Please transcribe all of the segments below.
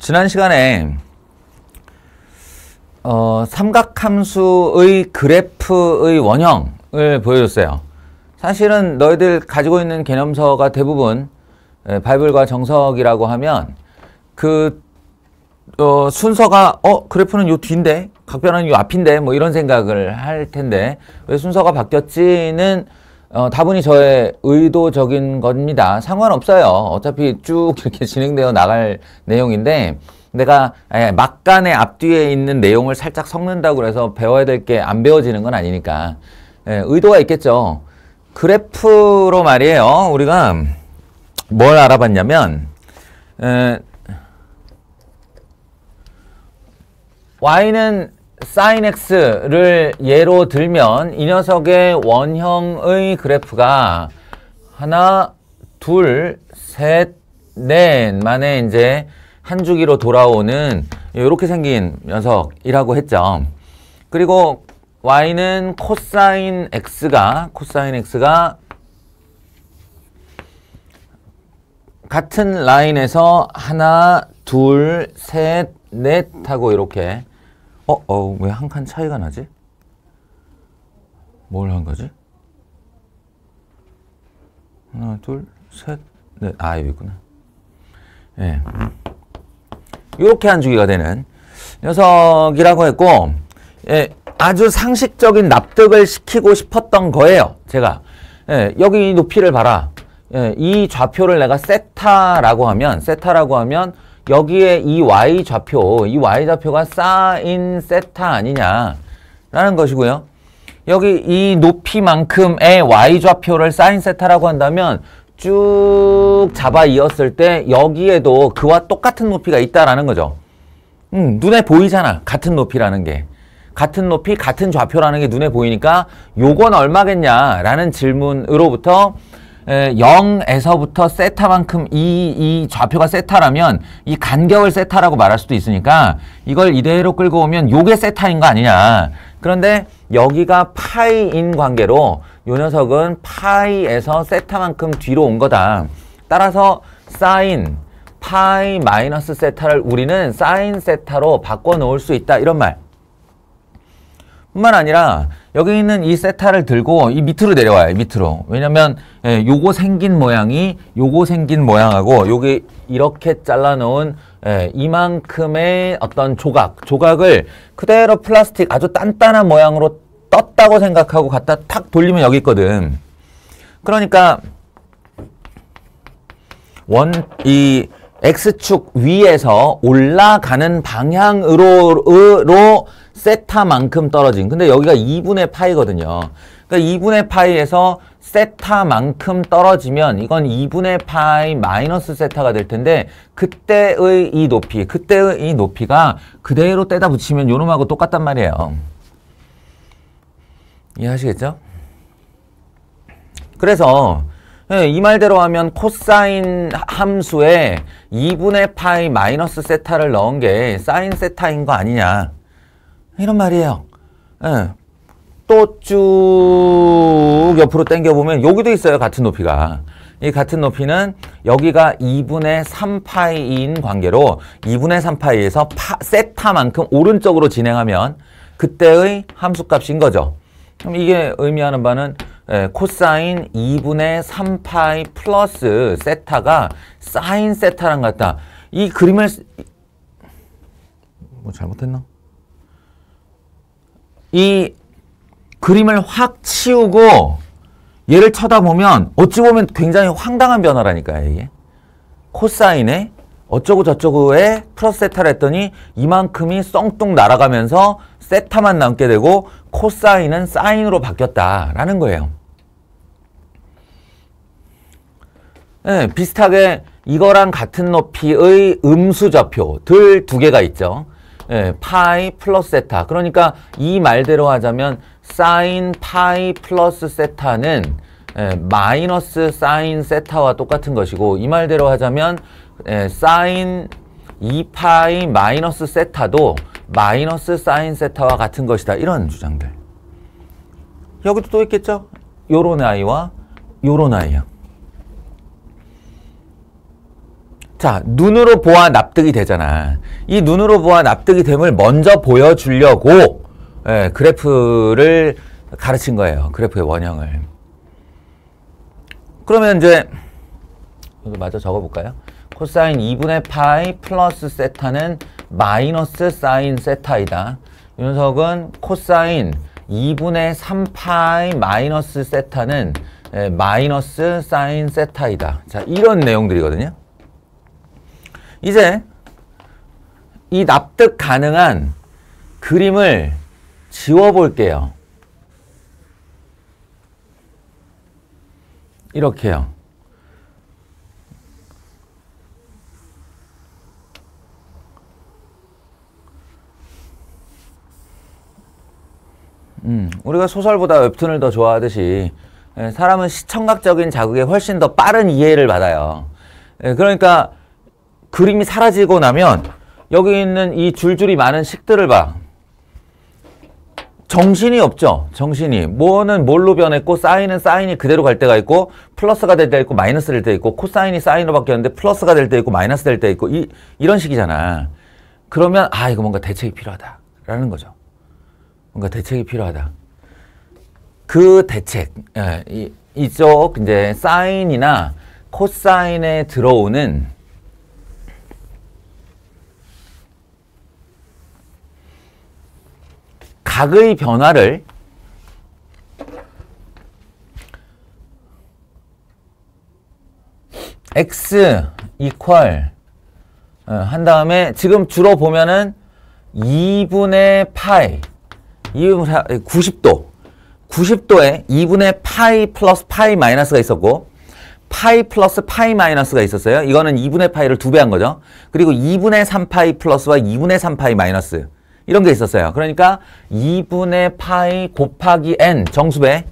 지난 시간에 삼각함수의 그래프의 원형을 보여줬어요. 사실은 너희들 가지고 있는 개념서가 대부분 바이블과 정석이라고 하면 그 순서가 그래프는 요 뒤인데 각변은 요 앞인데 뭐 이런 생각을 할 텐데 왜 순서가 바뀌었지는 다분히 저의 의도적인 겁니다. 상관없어요. 어차피 쭉 이렇게 진행되어 나갈 내용인데 내가 막간의 앞뒤에 있는 내용을 살짝 섞는다고 해서 배워야 될 게 안 배워지는 건 아니니까 의도가 있겠죠. 그래프로 말이에요. 우리가 뭘 알아봤냐면 y는 sin x를 예로 들면 이 녀석의 원형의 그래프가 하나, 둘, 셋, 넷 만에 이제 한 주기로 돌아오는 이렇게 생긴 녀석이라고 했죠. 그리고 y는 코사인 x가 같은 라인에서 하나, 둘, 셋, 넷 하고 이렇게 왜 한 칸 차이가 나지? 뭘 한 거지? 하나, 둘, 셋, 넷. 여기 있구나. 예. 이렇게 한 주기가 되는 녀석이라고 했고, 아주 상식적인 납득을 시키고 싶었던 거예요. 제가. 여기 이 높이를 봐라. 이 좌표를 내가 세타라고 하면 여기에 이 y좌표가 사인 세타 아니냐라는 것이고요. 여기 이 높이만큼의 y좌표를 사인 세타라고 한다면 쭉 잡아 이었을 때 여기에도 그와 똑같은 높이가 있다라는 거죠. 눈에 보이잖아. 같은 높이라는 게. 같은 높이, 같은 좌표라는 게 눈에 보이니까 요건 얼마겠냐라는 질문으로부터 0에서부터 세타만큼 이 좌표가 세타라면 이 간격을 세타라고 말할 수도 있으니까 이걸 이대로 끌고 오면 요게 세타인 거 아니냐. 그런데 여기가 파이인 관계로 요 녀석은 파이에서 세타만큼 뒤로 온 거다. 따라서 사인 파이 마이너스 세타를 우리는 사인 세타로 바꿔 놓을 수 있다. 이런 말. 뿐만 아니라 여기 있는 이 세타를 들고 이 밑으로 내려와요. 밑으로. 왜냐면 요거 생긴 모양하고 여기 이렇게 잘라놓은 이만큼의 어떤 조각을 그대로 플라스틱 아주 단단한 모양으로 떴다고 생각하고 갖다 탁 돌리면 여기 있거든. 그러니까 이 X축 위에서 올라가는 방향으로 세타만큼 떨어진. 근데 여기가 2분의 파이거든요. 그러니까 2분의 파이에서 세타만큼 떨어지면 이건 2분의 파이 마이너스 세타가 될 텐데 그때의 이 높이가 그대로 떼다 붙이면 요놈하고 똑같단 말이에요. 이해하시겠죠? 그래서 이 말대로 하면 코사인 함수에 2분의 파이 마이너스 세타를 넣은 게 사인 세타인 거 아니냐. 이런 말이에요. 또 쭉 옆으로 당겨보면 여기도 있어요. 같은 높이가. 이 같은 높이는 여기가 2분의 3파이인 관계로 2분의 3파이에서 세타만큼 오른쪽으로 진행하면 그때의 함수값인 거죠. 그럼 이게 의미하는 바는 코사인 2분의 3파이 플러스 세타가 사인 세타랑 같다. 이 그림을 뭐 잘못했나? 이 그림을 확 치우고 얘를 쳐다보면 어찌 보면 굉장히 황당한 변화라니까요. 이게 코사인에 어쩌고 저쩌고에 플러스 세타를 했더니 이만큼이 썽뚱 날아가면서 세타만 남게 되고 코사인은 사인으로 바뀌었다라는 거예요. 비슷하게 이거랑 같은 높이의 음수좌표들 두 개가 있죠. 파이 플러스 세타. 그러니까 이 말대로 하자면 사인 파이 플러스 세타는 마이너스 사인 세타와 똑같은 것이고 이 말대로 하자면 사인 2파이 마이너스 세타도 마이너스 사인 세타와 같은 것이다. 이런 주장들. 여기도 또 있겠죠? 요런 아이와 요런 아이야. 자, 눈으로 보아 납득이 되잖아. 이 눈으로 보아 납득이 됨을 먼저 보여주려고 그래프를 가르친 거예요. 그래프의 원형을. 그러면 이제 이거 마저 적어볼까요? 코사인 2분의 파이 플러스 세타는 마이너스 사인 세타이다. 이 녀석은 코사인 2분의 3파이 마이너스 세타는 마이너스 사인 세타이다. 자, 이런 내용들이거든요. 이제 이 납득 가능한 그림을 지워볼게요. 이렇게요. 우리가 소설보다 웹툰을 더 좋아하듯이 사람은 시청각적인 자극에 훨씬 더 빠른 이해를 받아요. 그러니까 그림이 사라지고 나면 여기 있는 이 줄줄이 많은 식들을 봐. 정신이 없죠. 정신이. 뭐는 뭘로 변했고 사인은 사인이 그대로 갈 때가 있고 플러스가 될 때 있고 마이너스 될 때 있고 코사인이 사인으로 바뀌었는데 플러스가 될 때 있고 마이너스 될 때 있고 이런 식이잖아. 그러면 이거 뭔가 대책이 필요하다라는 거죠. 뭔가 대책이 필요하다. 그 대책, 이쪽 이제 사인이나 코사인에 들어오는 각의 변화를 x 이퀄 한 다음에 지금 주로 보면은 2분의 파이 90도 90도에 2분의 파이 플러스 파이 마이너스가 있었고 파이 플러스 파이 마이너스가 있었어요. 이거는 2분의 파이를 2배 한 거죠. 그리고 2분의 3파이 플러스와 2분의 3파이 마이너스 이런 게 있었어요. 그러니까 2분의 파이 곱하기 n 정수배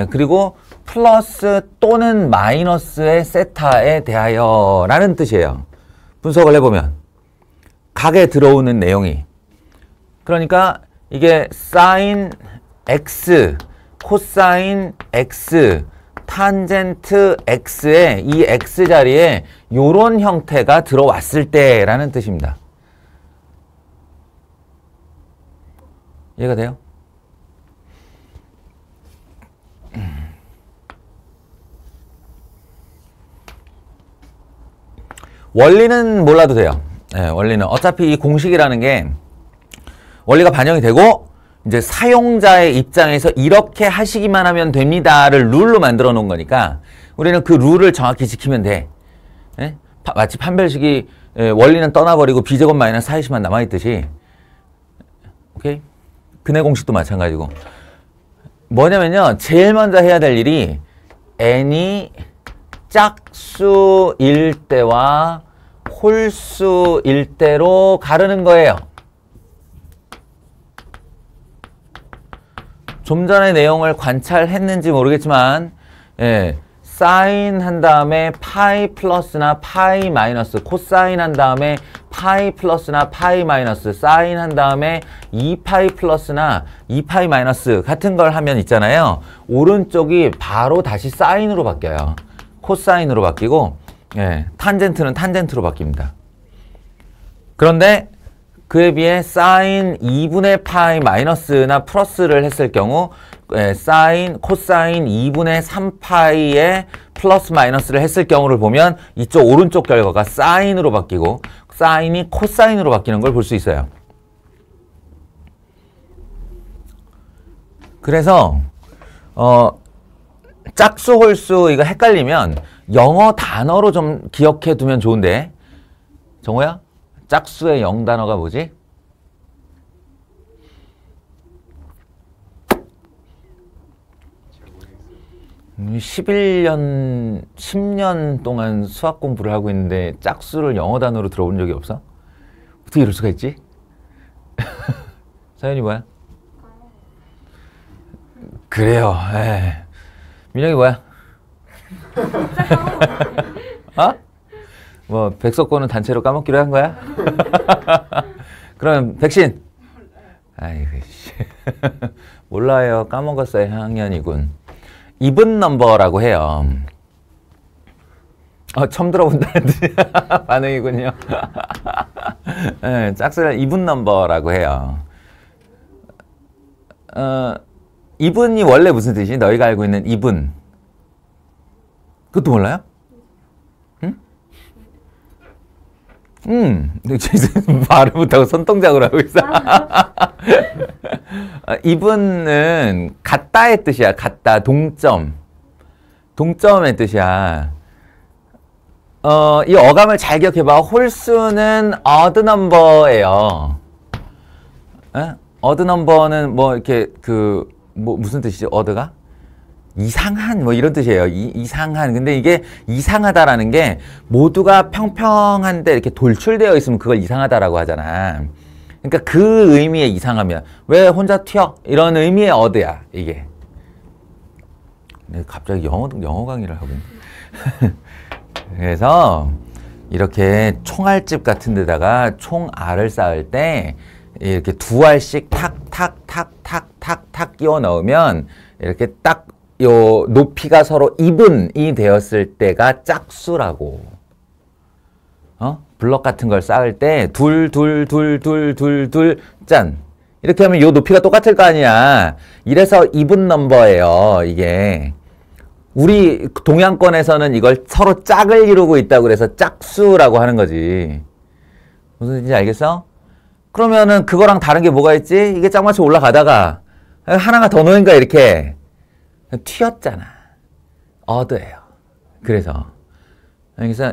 그리고 플러스 또는 마이너스의 세타에 대하여 라는 뜻이에요. 분석을 해보면 각에 들어오는 내용이 그러니까 이게 사인 x, 코사인 x, 탄젠트 x에 이 x 자리에 요런 형태가 들어왔을 때라는 뜻입니다. 이해가 돼요? 원리는 몰라도 돼요. 원리는 어차피 이 공식이라는 게 원리가 반영이 되고 이제 사용자의 입장에서 이렇게 하시기만 하면 됩니다를 룰로 만들어 놓은 거니까 우리는 그 룰을 정확히 지키면 돼. 마치 판별식이 원리는 떠나버리고 b제곱 마이너스 4이시만 남아있듯이 오케이? 근해 공식도 마찬가지고 뭐냐면요. 제일 먼저 해야 될 일이 n이 짝수일 때와 홀수일 때로 가르는 거예요. 좀 전에 내용을 관찰했는지 모르겠지만 사인 한 다음에 파이 플러스나 파이 마이너스 코사인 한 다음에 파이 플러스나 파이 마이너스 사인 한 다음에 2파이 플러스나 2파이 마이너스 같은 걸 하면 있잖아요. 오른쪽이 바로 다시 사인으로 바뀌어요. 코사인으로 바뀌고 탄젠트는 탄젠트로 바뀝니다. 그런데 그에 비해 사인 2분의 파이 마이너스나 플러스를 했을 경우 사인, 코사인 2분의 3파이에 플러스 마이너스를 했을 경우를 보면 이쪽 오른쪽 결과가 사인으로 바뀌고 사인이 코사인으로 바뀌는 걸 볼 수 있어요. 그래서 짝수, 홀수 이거 헷갈리면 영어 단어로 좀 기억해 두면 좋은데 정호야? 짝수의 0단어가 뭐지? 음, 10년 동안 수학 공부를 하고 있는데 짝수를 영어 단어로 들어본 적이 없어? 어떻게 이럴 수가 있지? 사연이 뭐야? 그래요. 민혁이 뭐야? 어? 뭐 백석고는 단체로 까먹기로 한 거야? 그럼 백신? 아이고 씨. 몰라요. 까먹었어요. 학년이군. 이븐 넘버라고 해요. 처음 들어본다는 반응이군요. 네, 짝수를 even number라고 해요. even이 원래 무슨 뜻이지? 너희가 알고 있는 even. 그것도 몰라요? 말을 못하고 손동작으로 하고 있어. even은 같다의 뜻이야. 같다, 동점. 동점의 뜻이야. 이 어감을 잘 기억해봐. 홀수는 odd number예요. odd number는 뭐 이렇게 무슨 뜻이죠? odd가? 이상한 뭐 이런 뜻이에요. 이상한. 근데 이게 이상하다라는 게 모두가 평평한데 이렇게 돌출되어 있으면 그걸 이상하다라고 하잖아. 그러니까 그 의미의 이상함이야. 왜 혼자 튀어? 이런 의미의 odd야 이게. 갑자기 영어 강의를 하고 있네. 그래서 이렇게 총알집 같은 데다가 총알을 쌓을 때 이렇게 두 알씩 탁탁탁탁탁탁 끼워 넣으면 이렇게 딱 요 높이가 서로 이분이 되었을 때가 짝수라고. 블럭 같은 걸 쌓을 때 둘 짠. 이렇게 하면 요 높이가 똑같을 거 아니야. 이래서 이분 넘버예요, 이게. 우리 동양권에서는 이걸 서로 짝을 이루고 있다고 그래서 짝수라고 하는 거지. 무슨 뜻인지 알겠어? 그러면은 그거랑 다른 게 뭐가 있지? 이게 짝맞춰 올라가다가 하나가 더 놓으니까 이렇게 튀었잖아. odd예요. 그래서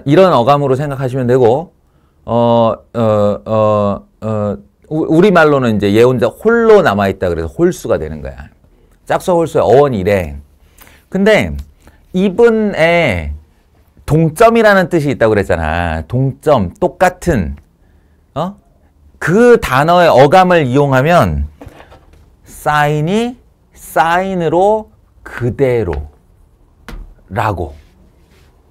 이런 어감으로 생각하시면 되고, 우리말로는 이제 얘 혼자 홀로 남아있다 그래서 홀수가 되는 거야. 짝수 홀수의 어원이 이래. 근데 even에 동점이라는 뜻이 있다고 그랬잖아. 동점, 똑같은. 그 단어의 어감을 이용하면 사인이 사인으로 그대로 라고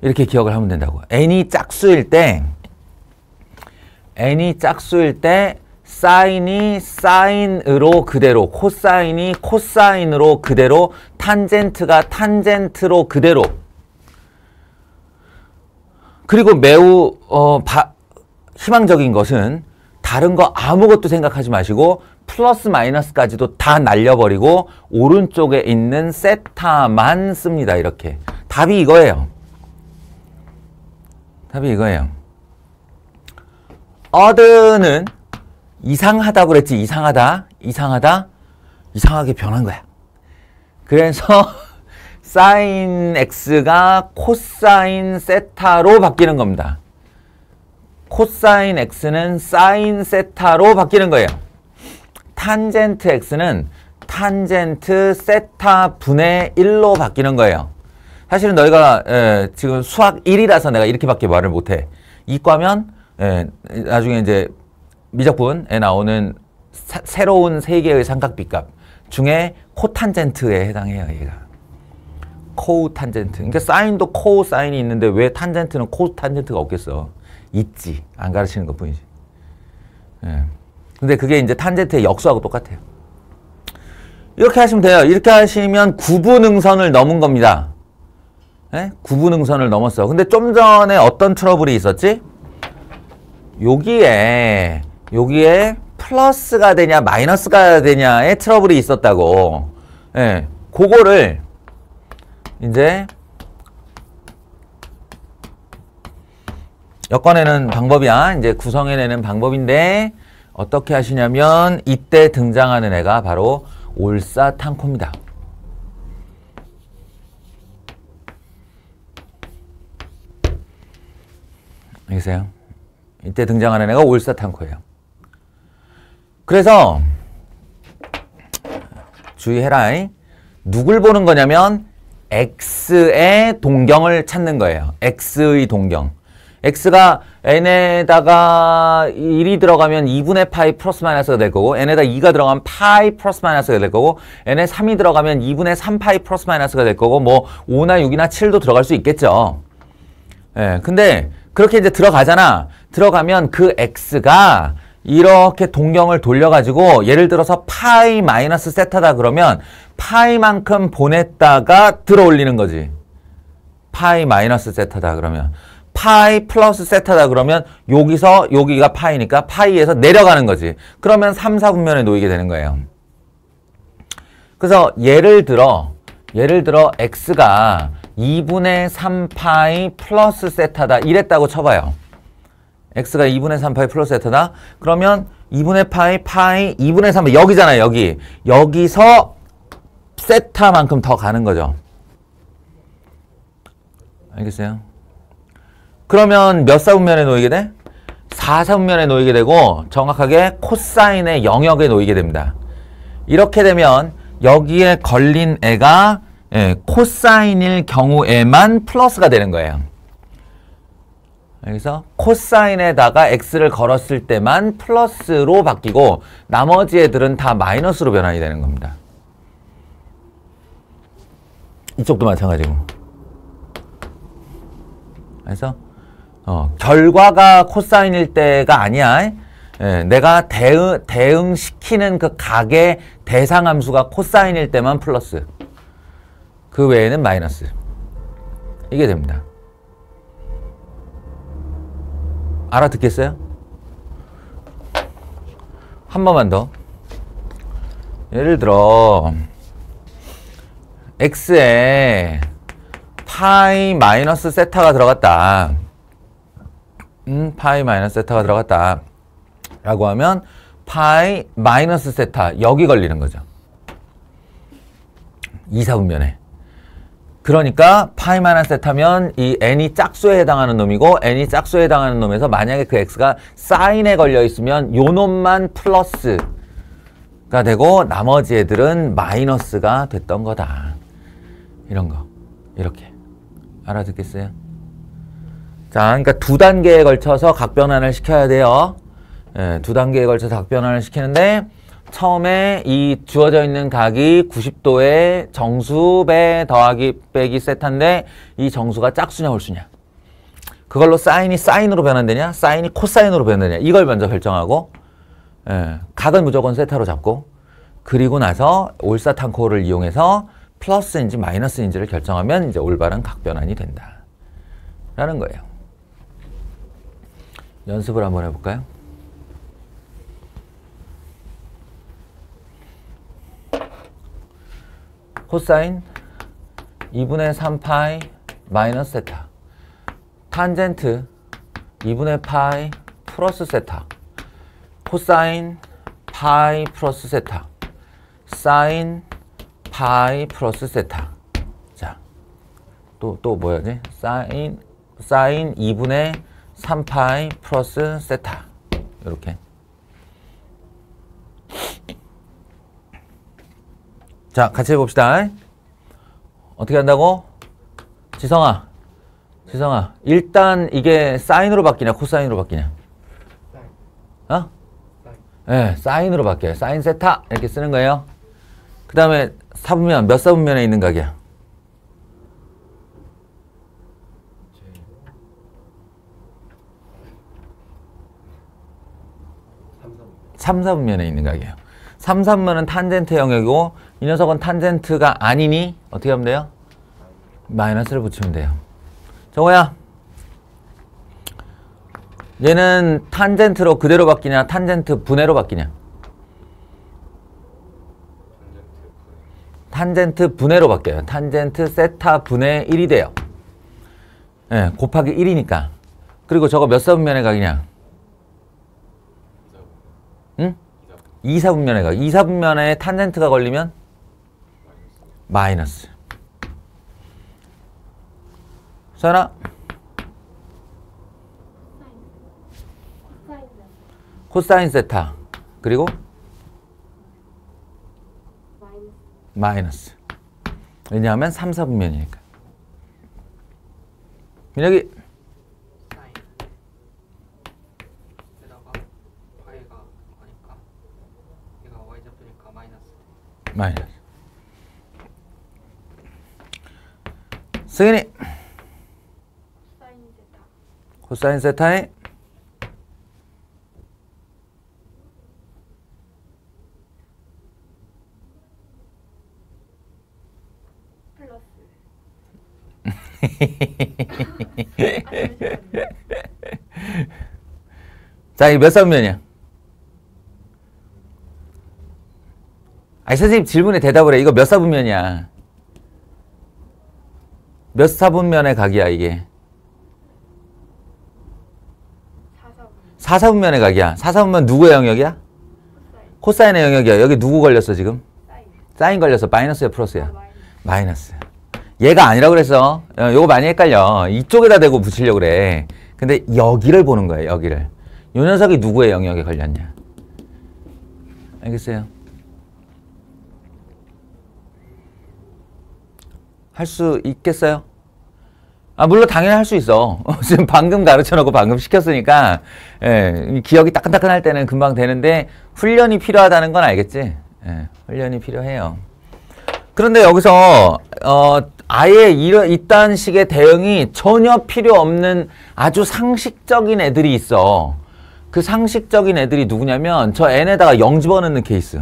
이렇게 기억을 하면 된다고. n이 짝수일 때 사인이 사인으로 그대로, 코사인이 코사인으로 그대로, 탄젠트가 탄젠트로 그대로. 그리고 매우 희망적인 것은 다른 거 아무것도 생각하지 마시고 플러스 마이너스까지도 다 날려버리고 오른쪽에 있는 세타만 씁니다. 이렇게. 답이 이거예요. odd는 이상하다고 그랬지. 이상하게 변한 거야. 그래서 사인 x가 코사인 세타로 바뀌는 겁니다. 코사인 x는 사인 세타로 바뀌는 거예요. 탄젠트 x는 탄젠트 세타 분의 1로 바뀌는 거예요. 사실은 너희가 지금 수학 1이라서 내가 이렇게밖에 말을 못해. 이과면 나중에 이제 미적분에 나오는 새로운 세 개의 삼각비값 중에 코탄젠트에 해당해요. 얘가 코탄젠트. 그러니까 사인도 코사인이 있는데 왜 탄젠트는 코탄젠트가 없겠어? 있지. 안 가르치는 것 뿐이지. 근데 그게 이제 탄젠트의 역수하고 똑같아요. 이렇게 하시면 돼요. 이렇게 하시면 구분응선을 넘은 겁니다. 구분응선을 넘었어. 근데 좀 전에 어떤 트러블이 있었지? 여기에 플러스가 되냐 마이너스가 되냐의 트러블이 있었다고. 그거를 이제 엮어내는 방법이야. 이제 구성해내는 방법인데 어떻게 하시냐면 이때 등장하는 애가 바로 올사탄코입니다. 알겠어요? 이때 등장하는 애가 올사탄코예요. 그래서 주의해라. 누굴 보는 거냐면 x의 동경을 찾는 거예요. x의 동경. x가 n에다가 1이 들어가면 2분의 파이 플러스 마이너스가 될 거고, n에다 2가 들어가면 파이 플러스 마이너스가 될 거고, n에 3이 들어가면 2분의 3파이 플러스 마이너스가 될 거고, 뭐 5나 6이나 7도 들어갈 수 있겠죠. 근데 그렇게 이제 들어가잖아. 들어가면 그 x가 이렇게 동경을 돌려가지고 예를 들어서 파이 마이너스 세타다 그러면 파이만큼 보냈다가 들어 올리는 거지. 파이 마이너스 세타다 그러면 파이 플러스 세타다 그러면 여기서 여기가 파이니까 파이에서 내려가는 거지. 그러면 3, 4분면에 놓이게 되는 거예요. 그래서 예를 들어 x가 2분의 3파이 플러스 세타다 이랬다고 쳐봐요. x가 2분의 3파이 플러스 세타다. 그러면 2분의 파이 2분의 3파이 여기잖아요. 여기서 세타만큼 더 가는 거죠. 알겠어요? 그러면 몇 사분면에 놓이게 돼? 4사분면에 놓이게 되고 정확하게 코사인의 영역에 놓이게 됩니다. 이렇게 되면 여기에 걸린 애가 코사인일 경우에만 플러스가 되는 거예요. 그래서 코사인에다가 x를 걸었을 때만 플러스로 바뀌고 나머지 애들은 다 마이너스로 변환이 되는 겁니다. 이쪽도 마찬가지고. 그래서 결과가 코사인일 때가 아니야. 내가 대응시키는 그 각의 대상함수가 코사인일 때만 플러스. 그 외에는 마이너스. 이게 됩니다. 알아듣겠어요? 한 번만 더. 예를 들어 x에 파이 마이너스 세타가 들어갔다. 파이 마이너스 세타가 들어갔다. 라고 하면 파이 마이너스 세타 여기 걸리는 거죠. 2, 4분면에. 그러니까 파이 마이너스 세타면 이 n이 짝수에 해당하는 놈이고 n이 짝수에 해당하는 놈에서 만약에 그 x가 사인에 걸려 있으면 요 놈만 플러스가 되고 나머지 애들은 마이너스가 됐던 거다. 이런 거. 이렇게. 알아듣겠어요? 자, 그러니까 두 단계에 걸쳐서 각변환을 시켜야 돼요. 두 단계에 걸쳐서 각변환을 시키는데 처음에 이 주어져 있는 각이 90도의 정수배 더하기 빼기 세타인데 이 정수가 짝수냐 홀수냐. 그걸로 사인이 사인으로 변환되냐 사인이 코사인으로 변환되냐 이걸 먼저 결정하고 각은 무조건 세타로 잡고 그리고 나서 올사탄코를 이용해서 플러스인지 마이너스인지를 결정하면 이제 올바른 각변환이 된다. 라는 거예요. 연습을 한번 해볼까요? 코사인 2분의 3파이 마이너스 세타 탄젠트 2분의 파이 플러스 세타 코사인 파이 플러스 세타 사인 파이 플러스 세타. 자, 또 뭐야지? 사인 2분의 3파이 플러스 세타. 이렇게. 자, 같이 해봅시다. 어떻게 한다고? 지성아. 일단 이게 사인으로 바뀌냐, 코사인으로 바뀌냐? 어? 네, 사인으로 바뀌어요. 사인 세타. 이렇게 쓰는 거예요. 그 다음에 사분면, 몇 사분면에 있는 각이야? 3, 4분면에 있는 각이에요. 3, 4분면은 탄젠트 영역이고 이 녀석은 탄젠트가 아니니 어떻게 하면 돼요? 마이너스를 붙이면 돼요. 정호야, 얘는 탄젠트로 그대로 바뀌냐 탄젠트 분해로 바뀌냐? 탄젠트 분해로 바뀌어요. 탄젠트 세타 분해 1이 돼요. 네, 곱하기 1이니까. 그리고 저거 몇 사분면의 각이냐? 응? 2, 4분면의 각. 2, 4분면에 탄젠트가 걸리면 마이너스. 서연아. 코사인 세타. 그리고 마이너스. 왜냐하면 3, 4분면이니까. 민혁이. 사인. 게다가 파이가 거니까 얘가 y좌표니까 마이너스. 승인이. 사인 세타. 코사인 세타에 플러스. 자, 이게 몇 사분면이야? 아니, 선생님 질문에 대답을 해. 이거 몇 사분면이야? 몇 사분면의 각이야, 이게? 4사분면의 각이야. 4사분면 누구의 영역이야? 코사인의 영역이야. 여기 누구 걸렸어, 지금? 사인 걸렸어. 마이너스야, 프로스야? 마이너스. 얘가 아니라고 그랬어. 요거 많이 헷갈려. 이쪽에다 대고 붙이려고 그래. 근데 여기를 보는 거예요, 여기를. 요 녀석이 누구의 영역에 걸렸냐. 알겠어요? 할 수 있겠어요? 아, 물론 당연히 할 수 있어. 지금 방금 가르쳐놓고 방금 시켰으니까, 예, 기억이 따끈따끈할 때는 금방 되는데, 훈련이 필요하다는 건 알겠지? 예, 훈련이 필요해요. 그런데 여기서, 아예 이딴 식의 대응이 전혀 필요 없는 아주 상식적인 애들이 있어. 그 상식적인 애들이 누구냐면, 저 n에다가 0 집어넣는 케이스.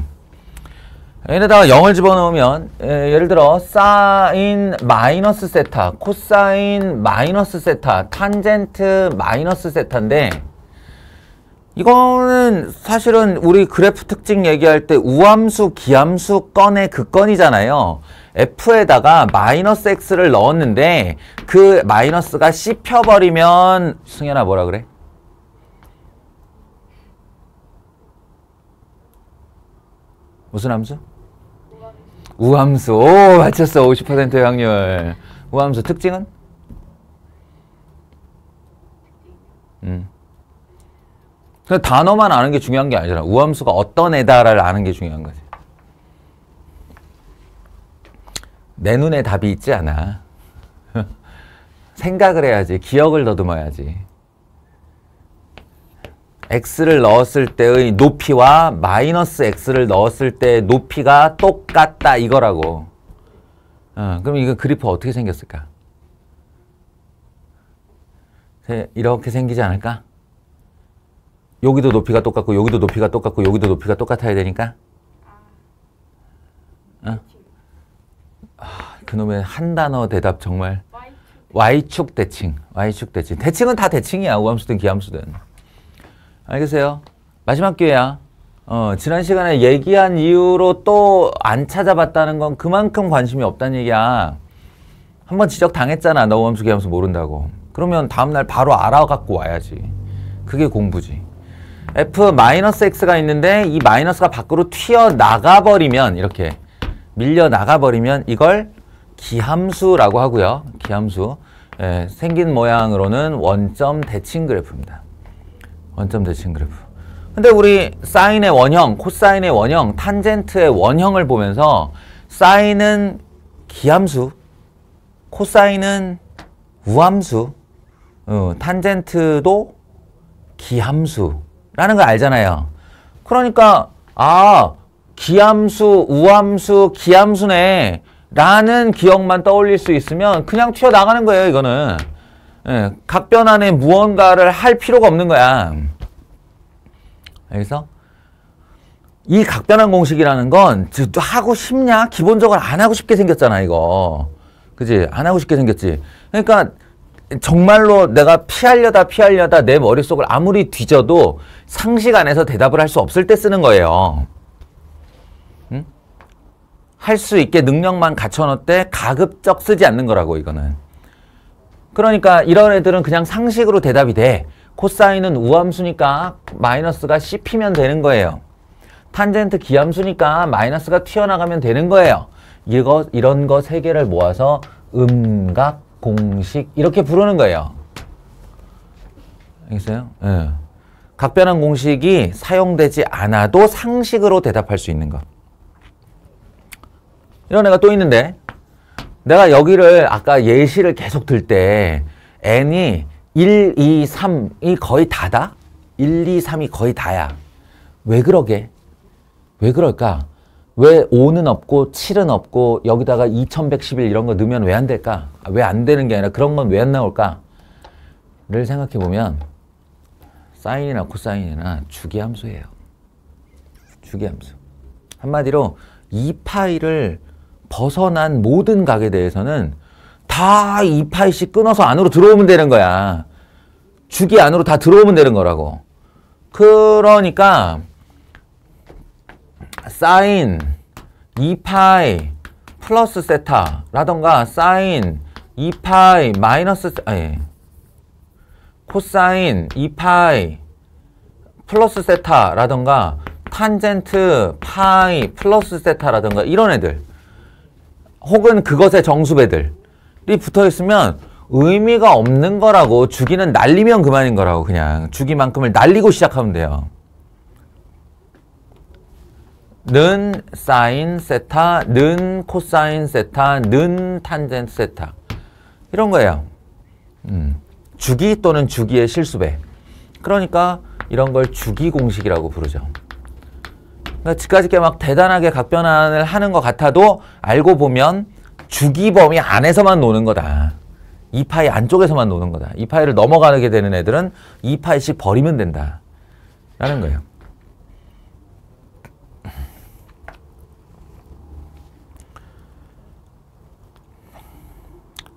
n에다가 0을 집어넣으면 예를 들어 사인 마이너스 세타, 코사인 마이너스 세타, 탄젠트 마이너스 세타인데 이거는 사실은 우리 그래프 특징 얘기할 때 우함수, 기함수 건의 그 건이잖아요. f에다가 마이너스 x를 넣었는데 그 마이너스가 씹혀버리면 승현아 뭐라 그래? 무슨 함수? 우함수. 오, 맞췄어. 50%의 확률. 우함수 특징은? 그 단어만 아는 게 중요한 게 아니잖아. 우함수가 어떤 애다를 아는 게 중요한 거지. 내 눈에 답이 있지 않아. 생각을 해야지. 기억을 더듬어야지. x를 넣었을 때의 높이와 마이너스 x를 넣었을 때 높이가 똑같다 이거라고. 그럼 이거 그래프 어떻게 생겼을까? 이렇게 생기지 않을까? 여기도 높이가 똑같고 여기도 높이가 똑같고 여기도 높이가 똑같아야 되니까? 그놈의 한 단어 대답 정말. Y축 대칭. Y축 대칭. 대칭은 다 대칭이야. 우함수든 기함수든. 알겠어요? 마지막 기회야. 지난 시간에 얘기한 이유로 또 안 찾아봤다는 건 그만큼 관심이 없다는 얘기야. 한번 지적 당했잖아. 너 우함수, 기함수 모른다고. 그러면 다음날 바로 알아갖고 와야지. 그게 공부지. f-x가 있는데 이 마이너스가 밖으로 튀어나가버리면 이렇게 밀려나가버리면 이걸 기함수라고 하고요. 기함수. 생긴 모양으로는 원점 대칭 그래프입니다. 원점 대칭 그래프. 근데 우리 사인의 원형, 코사인의 원형, 탄젠트의 원형을 보면서 사인은 기함수, 코사인은 우함수, 탄젠트도 기함수라는 걸 알잖아요. 그러니까 기함수, 우함수, 기함수네 라는 기억만 떠올릴 수 있으면 그냥 튀어나가는 거예요. 이거는. 각변 안에 무언가를 할 필요가 없는 거야. 알겠어? 이 각변환 공식이라는 건 하고 싶냐? 기본적으로 안 하고 싶게 생겼잖아, 이거. 그지? 안 하고 싶게 생겼지. 그러니까 정말로 내가 피하려다 내 머릿속을 아무리 뒤져도 상식 안에서 대답을 할 수 없을 때 쓰는 거예요. 응? 할 수 있게 능력만 갖춰놓을 때 가급적 쓰지 않는 거라고, 이거는. 그러니까 이런 애들은 그냥 상식으로 대답이 돼. 코사인은 우함수니까 마이너스가 씹히면 되는 거예요. 탄젠트 기함수니까 마이너스가 튀어나가면 되는 거예요. 이런 거 세 개를 모아서 음각 공식 이렇게 부르는 거예요. 알겠어요? 네. 각변환 공식이 사용되지 않아도 상식으로 대답할 수 있는 거. 이런 애가 또 있는데 내가 여기를 아까 예시를 계속 들 때 n이 1, 2, 3이 거의 다다? 1, 2, 3이 거의 다야. 왜 그러게? 왜 그럴까? 왜 5는 없고 7은 없고 여기다가 2111 이런 거 넣으면 왜 안 될까? 왜 안 되는 게 아니라 그런 건 왜 안 나올까? 를 생각해 보면 사인이나 코사인이나 주기함수예요. 주기함수. 한마디로 2파이를 벗어난 모든 각에 대해서는 다 2파이씩 끊어서 안으로 들어오면 되는 거야. 주기 안으로 다 들어오면 되는 거라고. 그러니까 사인 2파이 플러스 세타라던가 사인 2파이 마이너스 코사인 2파이 플러스 세타라던가 탄젠트 파이 플러스 세타라던가 이런 애들 혹은 그것의 정수배들이 붙어있으면 의미가 없는 거라고. 주기는 날리면 그만인 거라고. 그냥 주기만큼을 날리고 시작하면 돼요. 는 사인 세타, 는 코사인 세타, 는 탄젠트 세타 이런 거예요. 주기 또는 주기의 실수배. 그러니까 이런 걸 주기 공식이라고 부르죠. 그러니까 지금까지 막 대단하게 각변환을 하는 것 같아도 알고 보면 주기 범위 안에서만 노는 거다. 2파이 안쪽에서만 노는 거다. 2파이를 넘어가게 되는 애들은 2파이씩 버리면 된다. 라는 거예요.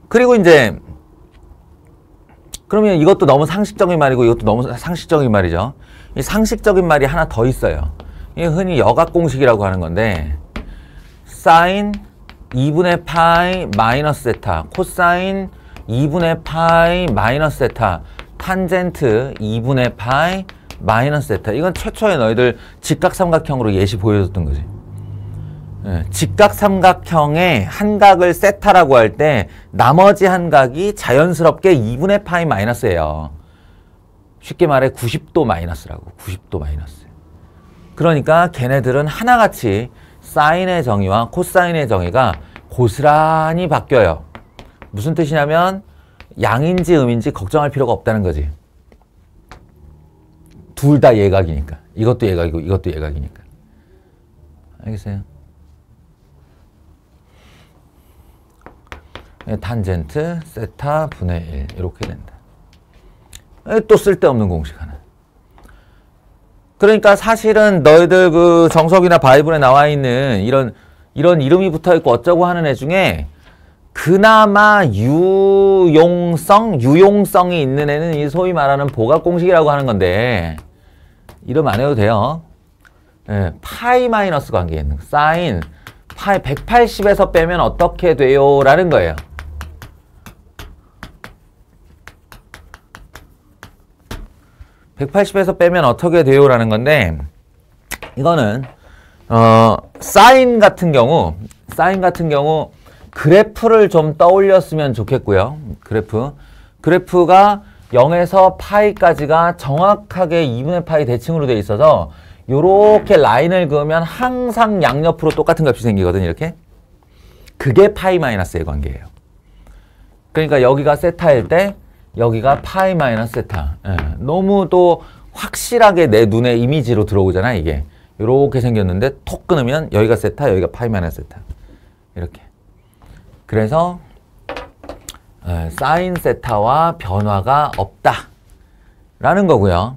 그리고 이제 그러면 이것도 너무 상식적인 말이고 이것도 너무 상식적인 말이죠. 이 상식적인 말이 하나 더 있어요. 이게 흔히 역학공식이라고 하는 건데 사인 2분의 파이 마이너스 세타, 코사인 2분의 파이 마이너스 세타, 탄젠트 2분의 파이 마이너스 세타. 이건 최초에 너희들 직각삼각형으로 예시 보여줬던 거지. 직각삼각형의 한각을 세타라고 할 때 나머지 한각이 자연스럽게 2분의 파이 마이너스예요. 쉽게 말해 90도 마이너스라고. 90도 마이너스. 그러니까 걔네들은 하나같이 사인의 정의와 코사인의 정의가 고스란히 바뀌어요. 무슨 뜻이냐면 양인지 음인지 걱정할 필요가 없다는 거지. 둘 다 예각이니까. 이것도 예각이고 이것도 예각이니까. 알겠어요? 탄젠트 세타 분의 1 이렇게 된다. 또 쓸데없는 공식 하나. 그러니까 사실은 너희들 그 정석이나 바이블에 나와 있는 이런 이름이 붙어 있고 어쩌고 하는 애 중에 그나마 유용성이 있는 애는 이 소위 말하는 보각 공식이라고 하는 건데 이름 안 해도 돼요. 파이 마이너스 관계에 있는 거. 사인 파이 180에서 빼면 어떻게 돼요? 라는 거예요. (180에서) 빼면 어떻게 돼요? 라는 건데 이거는 사인 같은 경우 그래프를 좀 떠올렸으면 좋겠고요. 그래프가 0에서 파이까지가 정확하게 2분의 파이 대칭으로 되어 있어서 요렇게 라인을 그으면 항상 양옆으로 똑같은 값이 생기거든요. 이렇게. 그게 파이 마이너스의 관계예요. 그러니까 여기가 세타일 때 여기가 파이 마이너스 세타. 너무 또 확실하게 내 눈에 이미지로 들어오잖아. 이게. 요렇게 생겼는데 톡 끊으면 여기가 세타, 여기가 파이 마이너스 세타. 이렇게. 그래서 사인 세타와 변화가 없다. 라는 거고요.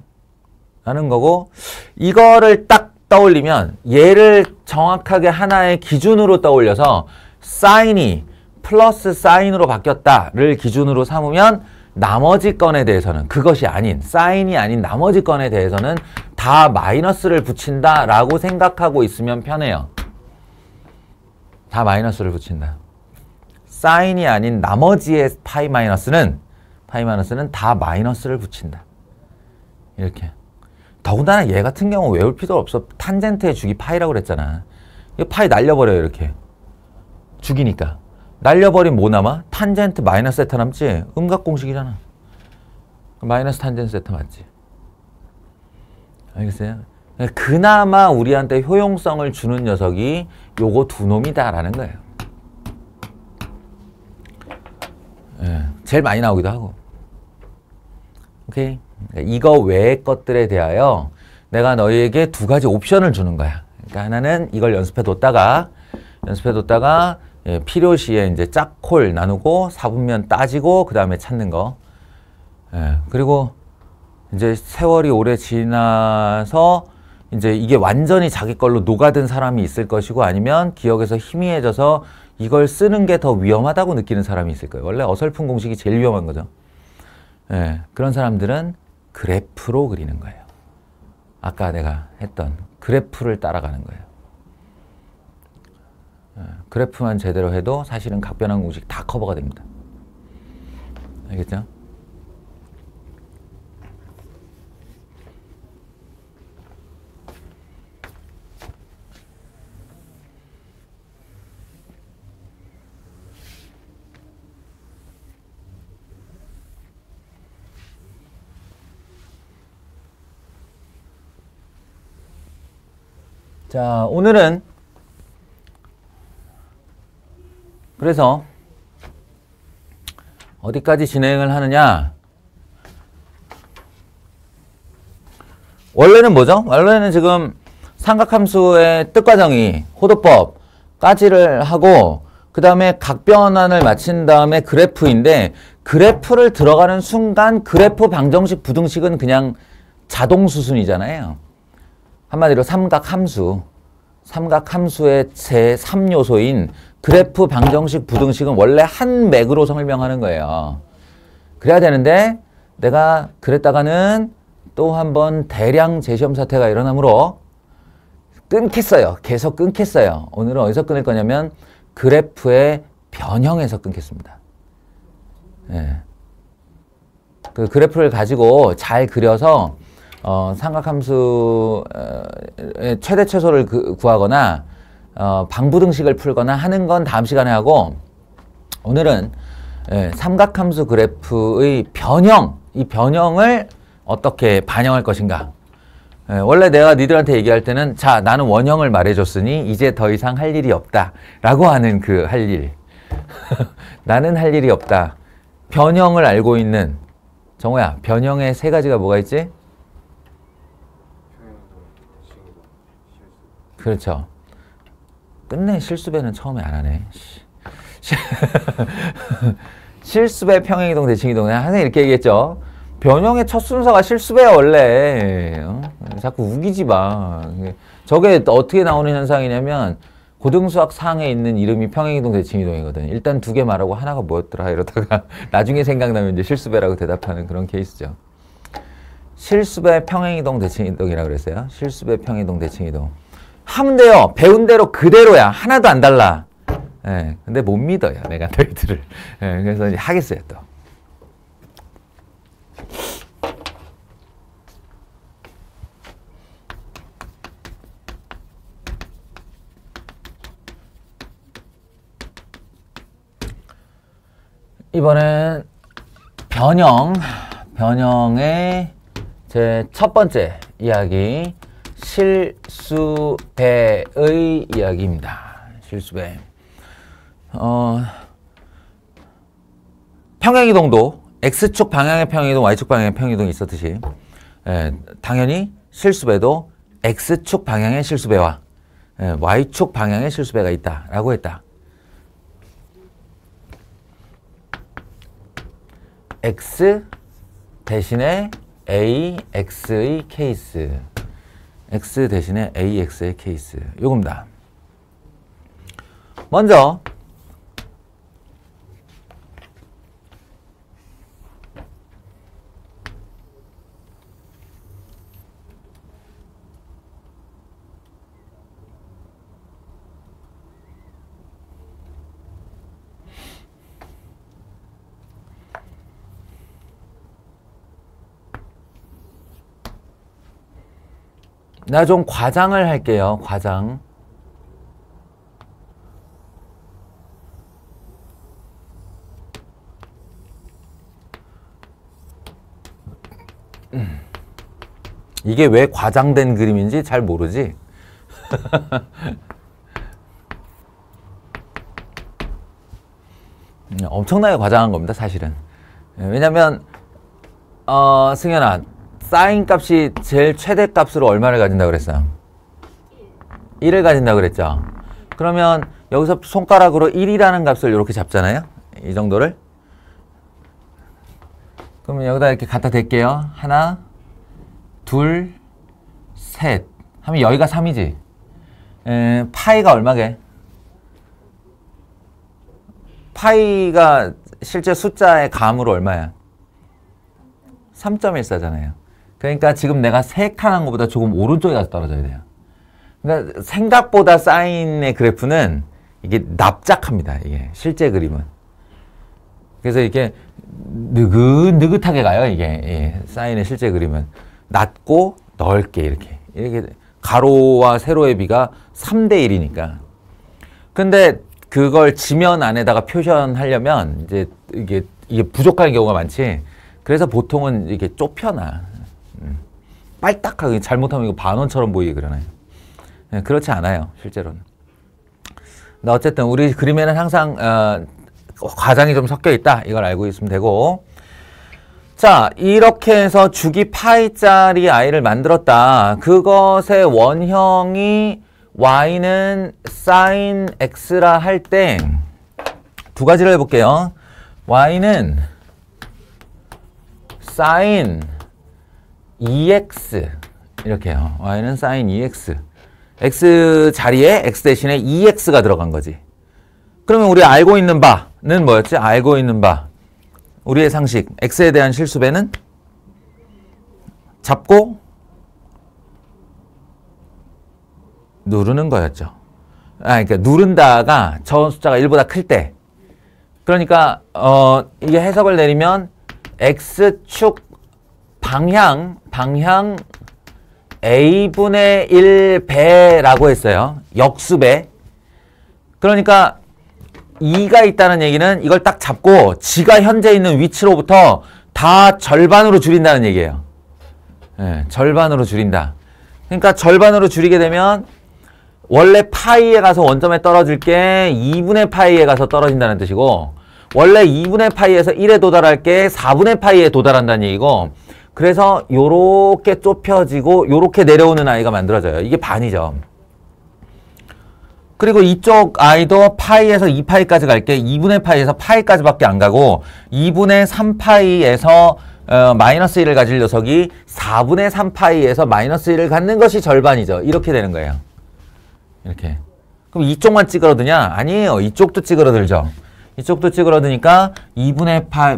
라는 거고 이거를 딱 떠올리면 얘를 정확하게 하나의 기준으로 떠올려서 사인이 플러스 사인으로 바뀌었다를 기준으로 삼으면 나머지 건에 대해서는 그것이 아닌 사인이 아닌 나머지 건에 대해서는 다 마이너스를 붙인다라고 생각하고 있으면 편해요. 다 마이너스를 붙인다. 사인이 아닌 나머지의 파이 마이너스는 다 마이너스를 붙인다. 이렇게. 더군다나 얘 같은 경우 외울 필요 없어. 탄젠트의 주기 파이라고 그랬잖아. 이 파이 날려버려요. 이렇게. 주기니까. 날려버리면 뭐 남아? 탄젠트 마이너스 세타 남지? 음각공식이잖아. 마이너스 탄젠트 세타 맞지? 알겠어요? 그나마 우리한테 효용성을 주는 녀석이 요거 두 놈이다라는 거예요. 제일 많이 나오기도 하고. 오케이? 이거 외의 것들에 대하여 내가 너희에게 두 가지 옵션을 주는 거야. 그러니까 하나는 이걸 연습해뒀다가 필요시에 이제 짝콜 나누고 사분면 따지고 그 다음에 찾는 거. 그리고 이제 세월이 오래 지나서 이제 이게 완전히 자기 걸로 녹아든 사람이 있을 것이고 아니면 기억에서 희미해져서 이걸 쓰는 게 더 위험하다고 느끼는 사람이 있을 거예요. 원래 어설픈 공식이 제일 위험한 거죠. 그런 사람들은 그래프로 그리는 거예요. 아까 내가 했던 그래프를 따라가는 거예요. 그래프만 제대로 해도 사실은 각변환 공식 다 커버가 됩니다. 알겠죠? 자, 오늘은 그래서 어디까지 진행을 하느냐? 원래는 뭐죠? 원래는 지금 삼각함수의 뜻과정이 호도법까지를 하고 그 다음에 각변환을 마친 다음에 그래프인데 그래프를 들어가는 순간 그래프 방정식 부등식은 그냥 자동 수순이잖아요. 한마디로 삼각함수의 제3요소인 그래프 방정식 부등식은 원래 한 맥으로 설명하는 거예요. 그래야 되는데 내가 그랬다가는 또 한 번 대량 재시험 사태가 일어나므로 끊겠어요. 계속 끊겠어요. 오늘은 어디서 끊을 거냐면 그래프의 변형에서 끊겠습니다. 예. 그 그래프를 가지고 잘 그려서 삼각함수의 최대 최소를 구하거나 방부등식을 풀거나 하는 건 다음 시간에 하고 오늘은 삼각함수 그래프의 변형, 이 변형을 어떻게 반영할 것인가. 원래 내가 니들한테 얘기할 때는 자, 나는 원형을 말해줬으니 이제 더 이상 할 일이 없다 라고 하는 그 할 일. 나는 할 일이 없다. 변형을 알고 있는 정호야, 변형의 세 가지가 뭐가 있지? 그렇죠. 끝내 실수배는 처음에 안 하네. 실수배, 평행이동, 대칭이동. 항상 이렇게 얘기했죠. 변형의 첫 순서가 실수배야 원래. 자꾸 우기지 마. 저게 어떻게 나오는 현상이냐면 고등수학 상에 있는 이름이 평행이동, 대칭이동이거든. 일단 두 개 말하고 하나가 뭐였더라 이러다가 나중에 생각나면 이제 실수배라고 대답하는 그런 케이스죠. 실수배, 평행이동, 대칭이동이라고 그랬어요. 실수배, 평행이동, 대칭이동. 하면 돼요. 배운 대로 그대로야. 하나도 안 달라. 예, 근데 못 믿어요. 내가 너희들을. 예, 그래서 이제 하겠어요, 또. 이번엔 변형의 제 첫 번째 이야기. 실수배의 이야기입니다. 실수배. 평행이동도 X축 방향의 평행이동, Y축 방향의 평행이동이 있었듯이 당연히 실수배도 X축 방향의 실수배와 Y축 방향의 실수배가 있다라고 했다. X 대신에 AX의 케이스. X 대신에 AX의 케이스. 요겁니다. 먼저 나 좀 과장을 할게요. 과장. 이게 왜 과장된 그림인지 잘 모르지? 엄청나게 과장한 겁니다, 사실은. 왜냐면 승현아, 사인 값이 제일 최대 값으로 얼마를 가진다고 그랬어요? 1을 가진다고 그랬죠? 그러면 여기서 손가락으로 1이라는 값을 이렇게 잡잖아요? 이 정도를. 그러면 여기다 이렇게 갖다 댈게요. 하나, 둘, 셋. 하면 여기가 3이지. 파이가 얼마게? 파이가 실제 숫자의 감으로 얼마야? 3.14잖아요. 그러니까 지금 내가 세 칸 한 것보다 조금 오른쪽에 가서 떨어져야 돼요. 그러니까 생각보다 사인의 그래프는 이게 납작합니다. 이게 실제 그림은. 그래서 이게 느긋느긋하게 가요. 이게 예, 사인의 실제 그림은 낮고 넓게 이렇게 가로와 세로의 비가 3대 1이니까. 근데 그걸 지면 안에다가 표현하려면 이제 이게 부족한 경우가 많지. 그래서 보통은 이렇게 좁혀놔. 빨딱하게 잘못하면 이거 반원처럼 보이게 그러나요? 네, 그렇지 않아요, 실제로는. 근데 어쨌든 우리 그림에는 항상 과장이 좀 섞여 있다. 이걸 알고 있으면 되고. 자, 이렇게 해서 주기 파이짜리 i를 만들었다. 그것의 원형이 y는 sin x라 할 때 두 가지를 해볼게요. y는 sin 2x 이렇게 해요. y는 sin 2x. x 자리에 x 대신에 2x가 들어간 거지. 그러면 우리 알고 있는 바는 뭐였지? 알고 있는 바. 우리의 상식. x에 대한 실수배는 잡고 누르는 거였죠. 그러니까 누른다가 저 숫자가 1보다 클 때. 그러니까 이게 해석을 내리면 x축 방향 a분의 1배라고 했어요. 역수배. 그러니까 2가 있다는 얘기는 이걸 딱 잡고 지가 현재 있는 위치로부터 다 절반으로 줄인다는 얘기예요. 네, 절반으로 줄인다. 그러니까 절반으로 줄이게 되면 원래 파이에 가서 원점에 떨어질 게 2분의 파이에 가서 떨어진다는 뜻이고, 원래 2분의 파이에서 1에 도달할 게 4분의 파이에 도달한다는 얘기고, 그래서 요렇게 좁혀지고 요렇게 내려오는 아이가 만들어져요. 이게 반이죠. 그리고 이쪽 i도 파이에서 2파이까지 갈 게 2분의 파이에서 파이까지밖에 안 가고 2분의 3파이에서 마이너스 1을 가질 녀석이 4분의 3파이에서 마이너스 1을 갖는 것이 절반이죠. 이렇게 되는 거예요. 이렇게. 그럼 이쪽만 찌그러드냐? 아니에요. 이쪽도 찌그러들죠. 이쪽도 찌그러드니까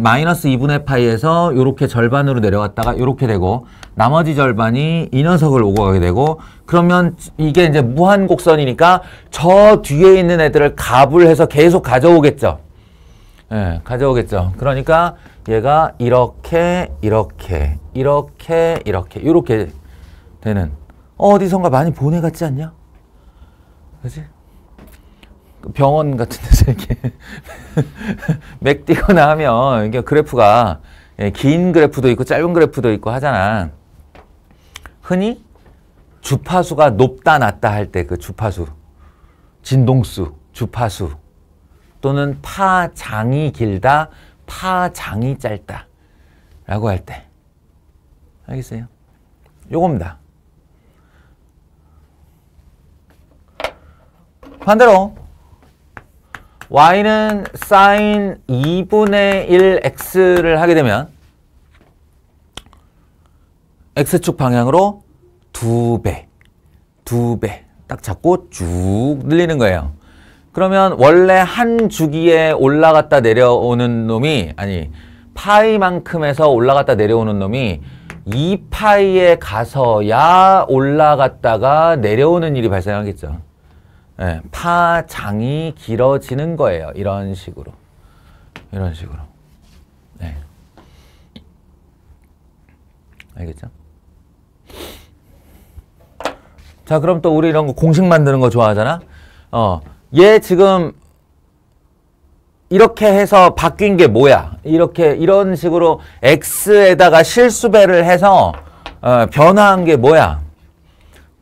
마이너스 2분의 파이에서 이렇게 절반으로 내려갔다가 이렇게 되고, 나머지 절반이 이 녀석을 오고 가게 되고, 그러면 이게 이제 무한곡선이니까 저 뒤에 있는 애들을 갑을 해서 계속 가져오겠죠. 예, 가져오겠죠. 그러니까 얘가 이렇게 되는, 어디선가 많이 보내 같지 않냐? 그치? 병원 같은 데서 이렇게 맥 뛰거나 하면 이게 그래프가 긴 그래프도 있고 짧은 그래프도 있고 하잖아. 흔히 주파수가 높다 낮다 할 때 그 주파수, 진동수, 주파수, 또는 파장이 길다, 파장이 짧다 라고 할 때. 알겠어요? 요겁니다. 반대로 y는 sin 2분의 1 x를 하게 되면 x축 방향으로 2배 딱 잡고 쭉 늘리는 거예요. 그러면 원래 한 주기에 올라갔다 내려오는 놈이, 아니 파이만큼에서 올라갔다 내려오는 놈이 2파이에 가서야 올라갔다가 내려오는 일이 발생하겠죠. 네, 파장이 길어지는 거예요. 이런 식으로. 네. 알겠죠? 자, 그럼 또 우리 이런 거 공식 만드는 거 좋아하잖아? 얘 지금 이렇게 해서 바뀐 게 뭐야? 이런 식으로 x에다가 실수배를 해서 변화한 게 뭐야?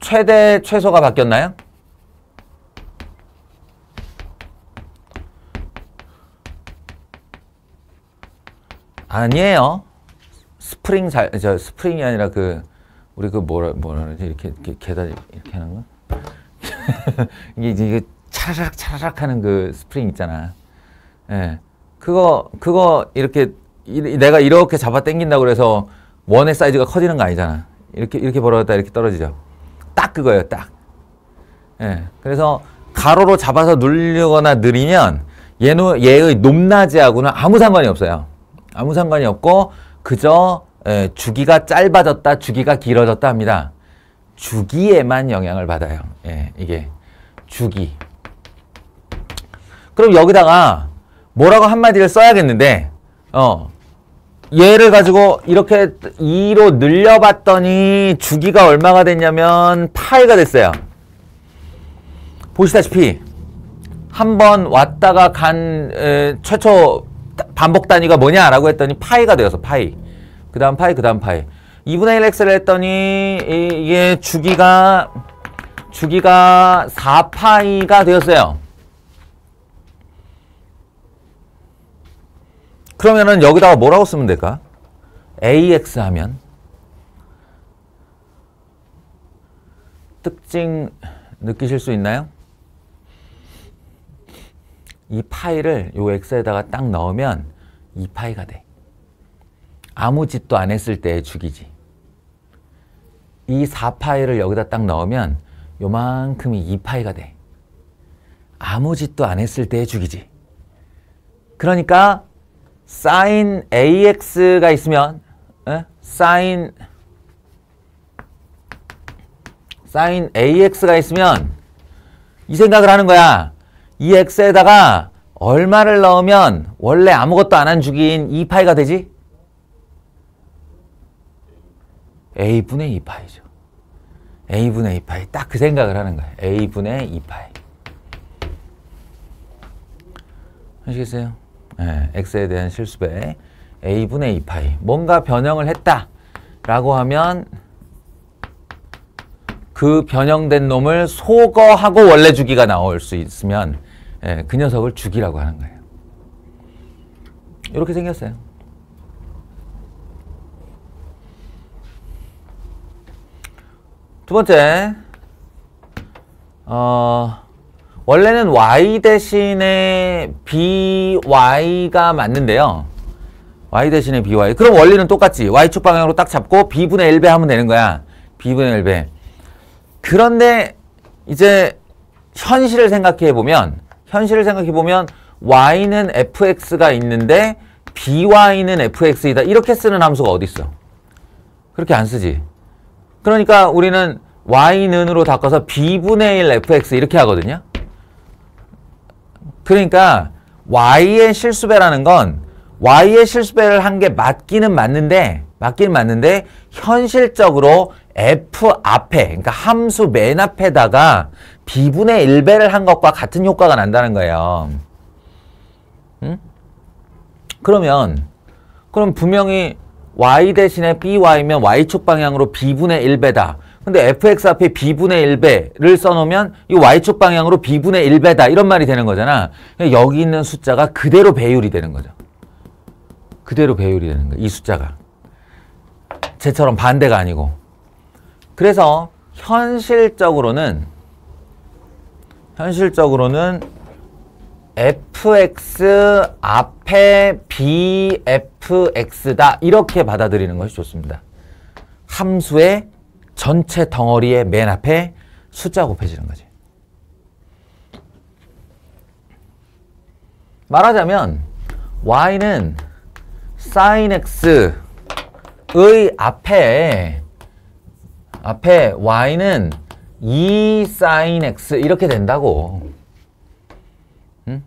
최대, 최소가 바뀌었나요? 아니에요. 스프링이 아니라 우리 뭐라 그러지? 이렇게 계단 이렇게 하는 거? 이게 차라락 하는 그 스프링 있잖아. 예. 그거 이렇게 내가 이렇게 잡아 당긴다고 그래서 원의 사이즈가 커지는 거 아니잖아. 이렇게 벌어졌다 이렇게 떨어지죠. 딱 그거예요, 딱. 예. 그래서 가로로 잡아서 누르거나 느리면 얘의 높낮이하고는 아무 상관이 없어요. 아무 상관이 없고 그저 주기가 짧아졌다, 주기가 길어졌다 합니다. 주기에만 영향을 받아요. 예, 이게 주기. 그럼 여기다가 뭐라고 한마디를 써야겠는데, 얘를 가지고 이렇게 2로 늘려봤더니 주기가 얼마가 됐냐면 파이가 됐어요. 보시다시피 한 번 왔다가 간 최초 반복 단위가 뭐냐라고 했더니 파이가 되어서 파이. 그 다음 파이, 그 다음 파이. 2분의 1x를 했더니 이게 주기가 4파이가 되었어요. 그러면은 여기다가 뭐라고 쓰면 될까? ax 하면 특징 느끼실 수 있나요? 이 파이를 요 x에다가 딱 넣으면 2파이가 돼. 아무 짓도 안 했을 때의 주기지. 이 4파이를 여기다 딱 넣으면 요만큼이 2파이가 돼. 아무 짓도 안 했을 때의 주기지. 그러니까 sin AX가 있으면 sin AX가 있으면 이 생각을 하는 거야. 이 X에다가 얼마를 넣으면 원래 아무것도 안 한 주기인 2파이가 되지? A분의 2파이죠. A분의 2파이. 딱 그 생각을 하는 거야. A분의 2파이. 아시겠어요? 네, X에 대한 실수배 A분의 2파이. 뭔가 변형을 했다라고 하면 그 변형된 놈을 소거하고 원래 주기가 나올 수 있으면 그 녀석을 주기라고 하는 거예요. 이렇게 생겼어요. 두 번째, 원래는 y 대신에 by가 맞는데요. y 대신에 by. 그럼 원리는 똑같지. y축 방향으로 딱 잡고 b분의 1배 하면 되는 거야. b분의 1배. 그런데 이제 현실을 생각해 보면 y는 fx가 있는데 by는 fx이다. 이렇게 쓰는 함수가 어디 있어? 그렇게 안 쓰지. 그러니까 우리는 y는으로 바꿔서 b분의 1 fx 이렇게 하거든요. 그러니까 y의 실수배라는 건 y의 실수배를 한 게 맞기는 맞는데 현실적으로 f 앞에, 그러니까 함수 맨 앞에다가 b분의 1배를 한 것과 같은 효과가 난다는 거예요. 응? 그럼 분명히 y 대신에 by면 y축 방향으로 b분의 1배다. 근데 fx 앞에 b분의 1배를 써놓으면 이 y축 방향으로 b분의 1배다. 이런 말이 되는 거잖아. 여기 있는 숫자가 그대로 배율이 되는 거죠. 그대로 배율이 되는 거야. 이 숫자가. 쟤처럼 반대가 아니고. 그래서 현실적으로는 fx 앞에 bfx다. 이렇게 받아들이는 것이 좋습니다. 함수의 전체 덩어리의 맨 앞에 숫자 곱해지는 거지. 말하자면 y는 sin x의 앞에 y는 2 sin x 이렇게 된다고. 응?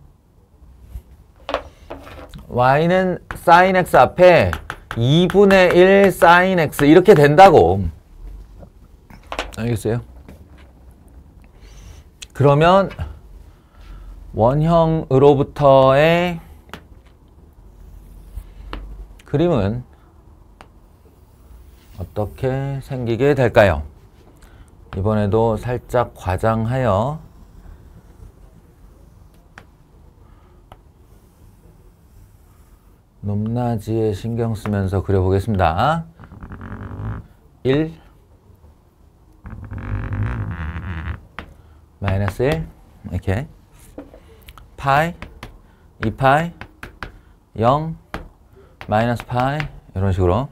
y는 sin x 앞에 2분의 1 sin x 이렇게 된다고. 알겠어요? 그러면 원형으로부터의 그림은 어떻게 생기게 될까요? 이번에도 살짝 과장하여 높낮이에 신경 쓰면서 그려보겠습니다. 1 마이너스 1 이렇게 파이 2파이 0 마이너스 파이 이런 식으로.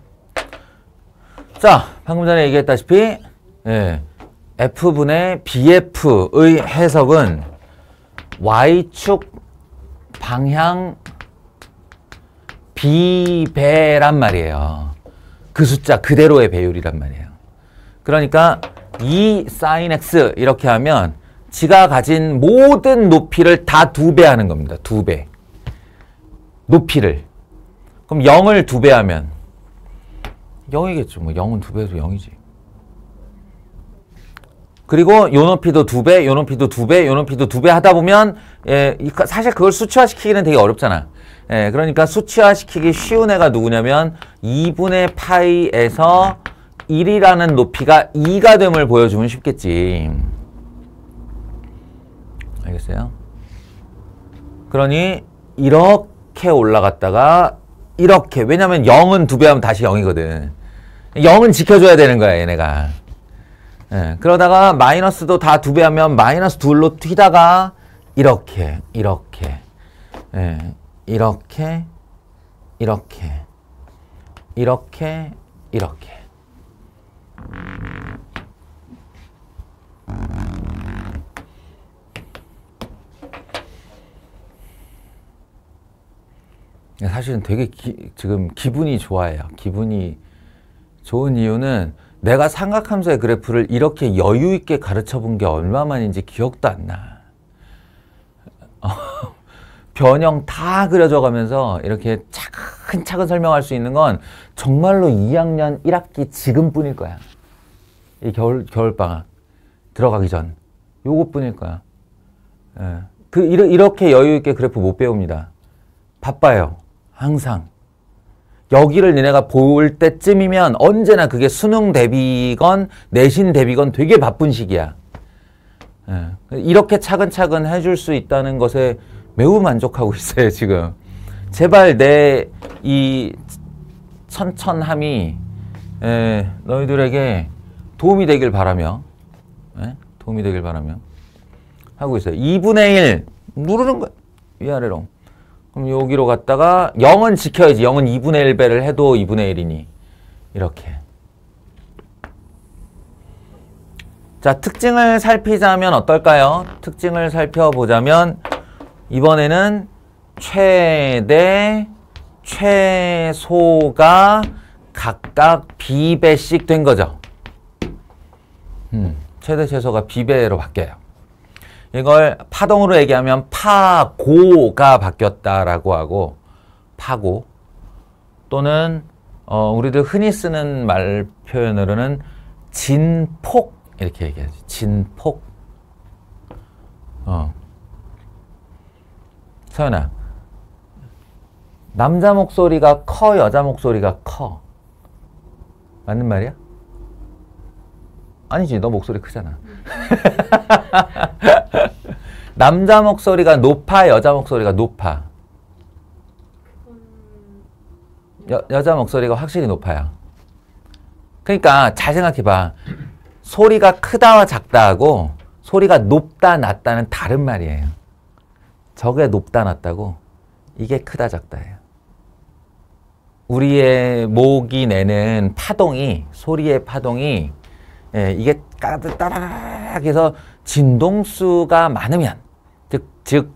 자, 방금 전에 얘기했다시피 F분의 BF의 해석은 Y축 방향 B배란 말이에요. 그 숫자 그대로의 배율이란 말이에요. 그러니까 2 sin x 이렇게 하면 지가 가진 모든 높이를 다 2배 하는 겁니다. 2배. 높이를. 그럼 0을 2배 하면 0이겠죠. 뭐 0은 2배에서 0이지. 그리고 요 높이도 2배, 요 높이도 2배, 요 높이도 2배 하다 보면 사실 그걸 수치화시키기는 되게 어렵잖아. 그러니까 수치화시키기 쉬운 애가 누구냐면 2분의 파이에서 1이라는 높이가 2가 됨을 보여주면 쉽겠지. 알겠어요? 그러니 이렇게 올라갔다가 이렇게. 왜냐면 0은 2배 하면 다시 0이거든. 0은 지켜줘야 되는 거야, 얘네가. 그러다가 마이너스도 다 2배 하면 마이너스 2로 튀다가 이렇게, 이렇게, 이렇게, 이렇게, 이렇게, 이렇게. 사실은 되게 지금 기분이 좋아요. 기분이 좋은 이유는 내가 삼각함수의 그래프를 이렇게 여유 있게 가르쳐 본 게 얼마만인지 기억도 안 나. 변형 다 그려져 가면서 이렇게 차근차근 설명할 수 있는 건 정말로 2학년 1학기 지금뿐일 거야. 이 겨울방학 들어가기 전 요것뿐일 거야. 이렇게 여유 있게 그래프 못 배웁니다. 바빠요. 항상. 여기를 니네가 볼 때쯤이면 언제나 그게 수능 대비건 내신 대비건 되게 바쁜 시기야. 이렇게 차근차근 해줄 수 있다는 것에 매우 만족하고 있어요, 지금. 제발 내 이 천천함이 너희들에게 도움이 되길 바라며, 도움이 되길 바라며 하고 있어요. 2분의 1 누르는 거야. 위아래로. 그럼 여기로 갔다가 0은 지켜야지. 0은 2분의 1배를 해도 2분의 1이니. 이렇게. 자, 특징을 살피자면 어떨까요? 특징을 살펴보자면 이번에는 최대, 최소가 각각 B배씩 된 거죠. 최대, 최소가 B배로 바뀌어요. 이걸 파동으로 얘기하면 파고가 바뀌었다라고 하고, 파고 또는 우리들 흔히 쓰는 말 표현으로는 진폭 이렇게 얘기하지. 진폭. 서연아, 남자 목소리가 커, 여자 목소리가 커? 맞는 말이야? 아니지, 너 목소리 크잖아. 남자 목소리가 높아, 여자 목소리가 높아? 여자 목소리가 확실히 높아요. 그러니까 잘 생각해봐. 소리가 크다와 작다하고 소리가 높다, 낮다는 다른 말이에요. 저게 높다, 낮다고 이게 크다, 작다예요. 우리의 목이 내는 파동이, 소리의 파동이 이게 따닥따닥 해서 진동수가 많으면, 즉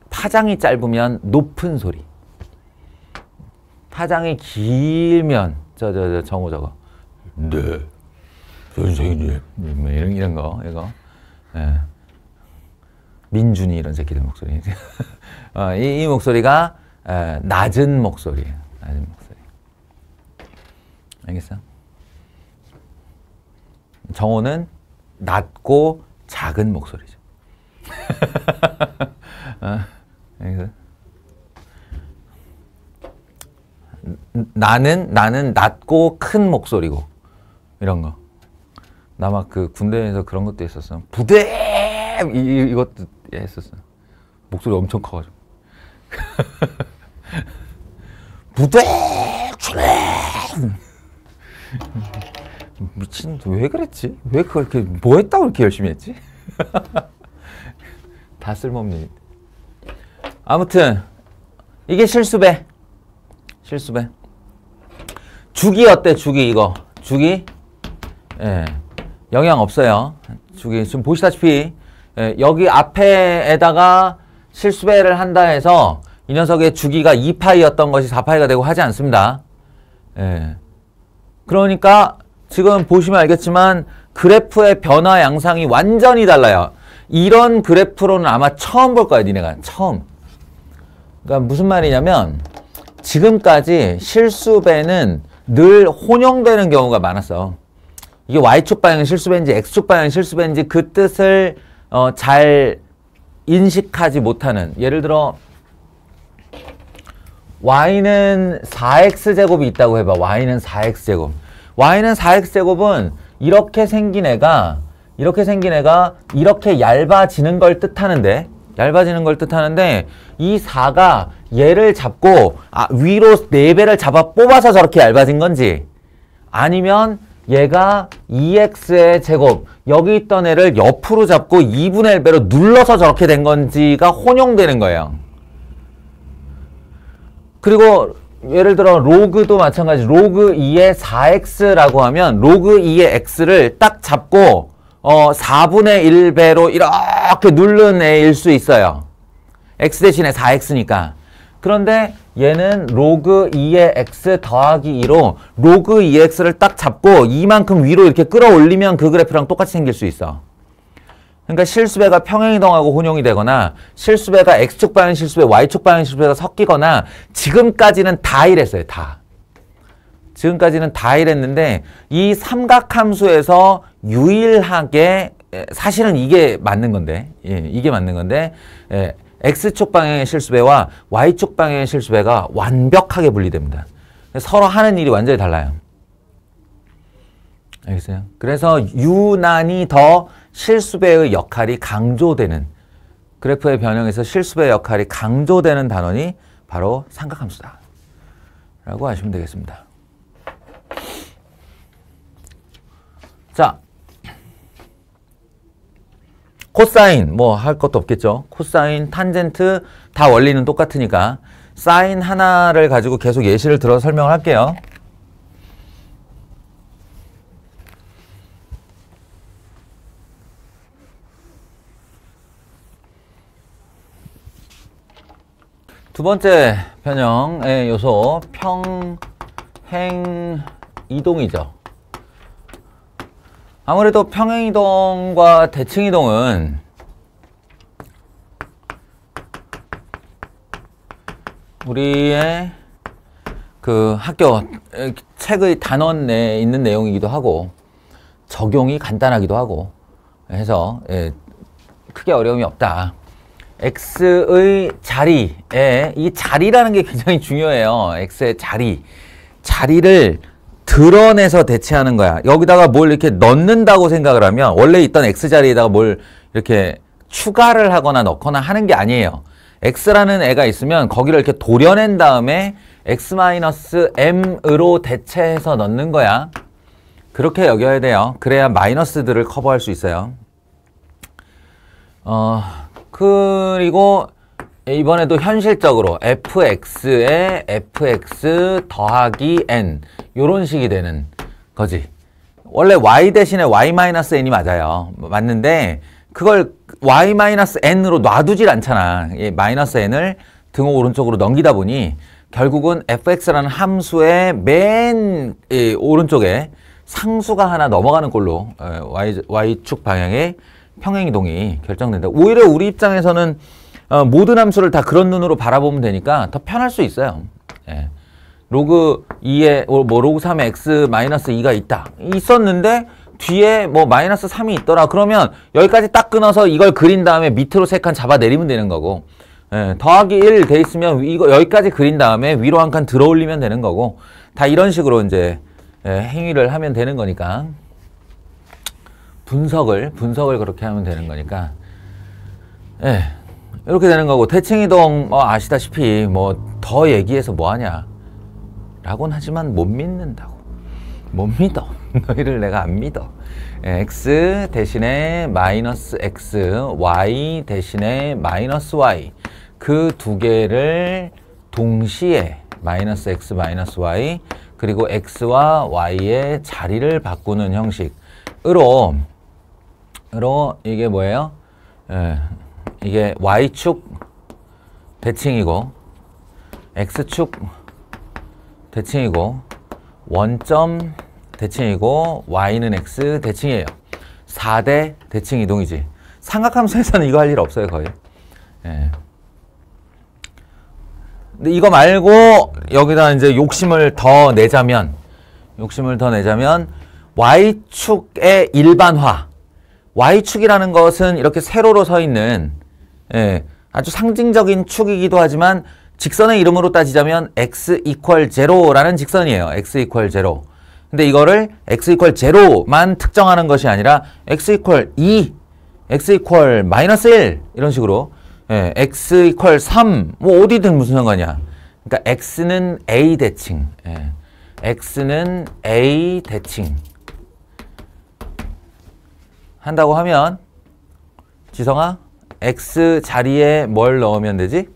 파장이 짧으면 높은 소리, 파장이 길면 정호 저거 네 선생님 이런 거 이거 민준이 이런 새끼들 목소리 이 목소리가 낮은 목소리예요. 낮은 목소리. 알겠어? 정호는 낮고 작은 목소리죠. 알겠어? 나는 낮고 큰 목소리고 이런 거. 나 막 그 군대에서 그런 것도 있었어. 부대 이것도 했었어. 목소리 엄청 커가지고. 부대 미친, 왜 그랬지? 왜 그렇게 뭐 했다고 그렇게 열심히 했지? 다 쓸모없는. 아무튼 이게 실수배. 실수배. 주기 어때? 주기 이거. 주기? 영향 없어요. 주기 지금 보시다시피 여기 앞에에다가 실수배를 한다 해서 이 녀석의 주기가 2파이였던 것이 4파이가 되고 하지 않습니다. 그러니까 지금 보시면 알겠지만 그래프의 변화 양상이 완전히 달라요. 이런 그래프로는 아마 처음 볼 거야, 니네가. 처음. 그러니까 무슨 말이냐면 지금까지 실수배는 늘 혼용되는 경우가 많았어. 이게 Y축 방향 실수배인지 X축 방향 실수배인지 그 뜻을 잘 인식하지 못하는. 예를 들어 Y는 4X제곱이 있다고 해봐. Y는 4X제곱. Y는 4X제곱은 이렇게 생긴 애가 이렇게 얇아지는 걸 뜻하는데 이 4가 얘를 잡고 위로 4배를 잡아 뽑아서 저렇게 얇아진 건지 아니면 얘가 2x의 제곱 여기 있던 애를 옆으로 잡고 2분의 1배로 눌러서 저렇게 된 건지가 혼용되는 거예요. 그리고 예를 들어 로그도 마찬가지. 로그 2의 4x라고 하면 로그 2의 x를 딱 잡고 4분의 1배로 이렇게 누른 애일 수 있어요. x 대신에 4x니까. 그런데 얘는 로그 2의 x 더하기 2로 로그 2x를 딱 잡고 이만큼 위로 이렇게 끌어올리면 그 그래프랑 똑같이 생길 수 있어. 그러니까 실수배가 평행이동하고 혼용이 되거나 실수배가 x축 방향 실수배, y축 방향 실수배가 섞이거나 지금까지는 다 이랬어요. 다. 지금까지는 다 이랬는데 이 삼각함수에서 유일하게 사실은 이게 맞는 건데 이게 맞는 건데 x축 방향의 실수배와 y축 방향의 실수배가 완벽하게 분리됩니다. 서로 하는 일이 완전히 달라요. 알겠어요? 그래서 유난히 더 실수배의 역할이 강조되는 그래프의 변형에서 실수배의 역할이 강조되는 단원이 바로 삼각함수다 라고 하시면 되겠습니다. 자, 코사인 뭐 할 것도 없겠죠. 코사인, 탄젠트 다 원리는 똑같으니까 사인 하나를 가지고 계속 예시를 들어 설명을 할게요. 두 번째 변형의 요소 평행이동이죠. 아무래도 평행이동과 대칭이동은 우리의 그 학교 책의 단원 내에 있는 내용이기도 하고 적용이 간단하기도 하고 해서 크게 어려움이 없다. x의 자리에 이 자리라는 게 굉장히 중요해요. x의 자리를 드러내서 대체하는 거야. 여기다가 뭘 이렇게 넣는다고 생각을 하면 원래 있던 x 자리에다가 뭘 이렇게 추가를 하거나 넣거나 하는 게 아니에요. x라는 애가 있으면 거기를 이렇게 도려낸 다음에 x-m으로 대체해서 넣는 거야. 그렇게 여겨야 돼요. 그래야 마이너스들을 커버할 수 있어요. 그리고 이번에도 현실적으로 fx에 fx 더하기 n 요런 식이 되는 거지. 원래 y 대신에 y-n이 맞아요. 맞는데 그걸 y-n으로 놔두질 않잖아. 이 마이너스 n을 등호 오른쪽으로 넘기다 보니 결국은 fx라는 함수의 맨 오른쪽에 상수가 하나 넘어가는 꼴로 y축 방향의 평행이동이 결정된다. 오히려 우리 입장에서는 모든 함수를 다 그런 눈으로 바라보면 되니까 더 편할 수 있어요. 예. 로그 2에 뭐 로그 3에 x-2가 있었는데 뒤에 뭐 마이너스 3이 있더라. 그러면 여기까지 딱 끊어서 이걸 그린 다음에 밑으로 3칸 잡아 내리면 되는 거고, 예. 더하기 1 돼 있으면 이거 여기까지 그린 다음에 위로 한 칸 들어 올리면 되는 거고, 다 이런 식으로 이제 행위를 하면 되는 거니까. 분석을 그렇게 하면 되는 거니까. 예. 이렇게 되는 거고, 대칭이동 아시다시피 뭐 더 얘기해서 뭐하냐 라고는 하지만 못 믿는다고. 못 믿어. 너희를 내가 안 믿어. 예, x 대신에 마이너스 x, y 대신에 마이너스 y 그 두 개를 동시에 마이너스 x, 마이너스 y 그리고 x와 y의 자리를 바꾸는 형식으로 이게 뭐예요? 예, 이게 y축 대칭이고 x축 대칭이고 원점 대칭이고 y는 x 대칭이에요. 4대 대칭 이동이지. 삼각함수에서는 이거 할 일 없어요, 거의. 예. 근데 이거 말고 여기다 이제 욕심을 더 내자면 y축의 일반화. y축이라는 것은 이렇게 세로로 서 있는 아주 상징적인 축이기도 하지만 직선의 이름으로 따지자면 x equal 0라는 직선이에요. x equal 0. 근데 이거를 x equal 0만 특정하는 것이 아니라 x equal 2, x equal 마이너스 1 이런 식으로 x equal 3 뭐 어디든 무슨 상관이야. 그러니까 x는 a 대칭. x는 a 대칭. 한다고 하면 지성아 x 자리에 뭘 넣으면 되지?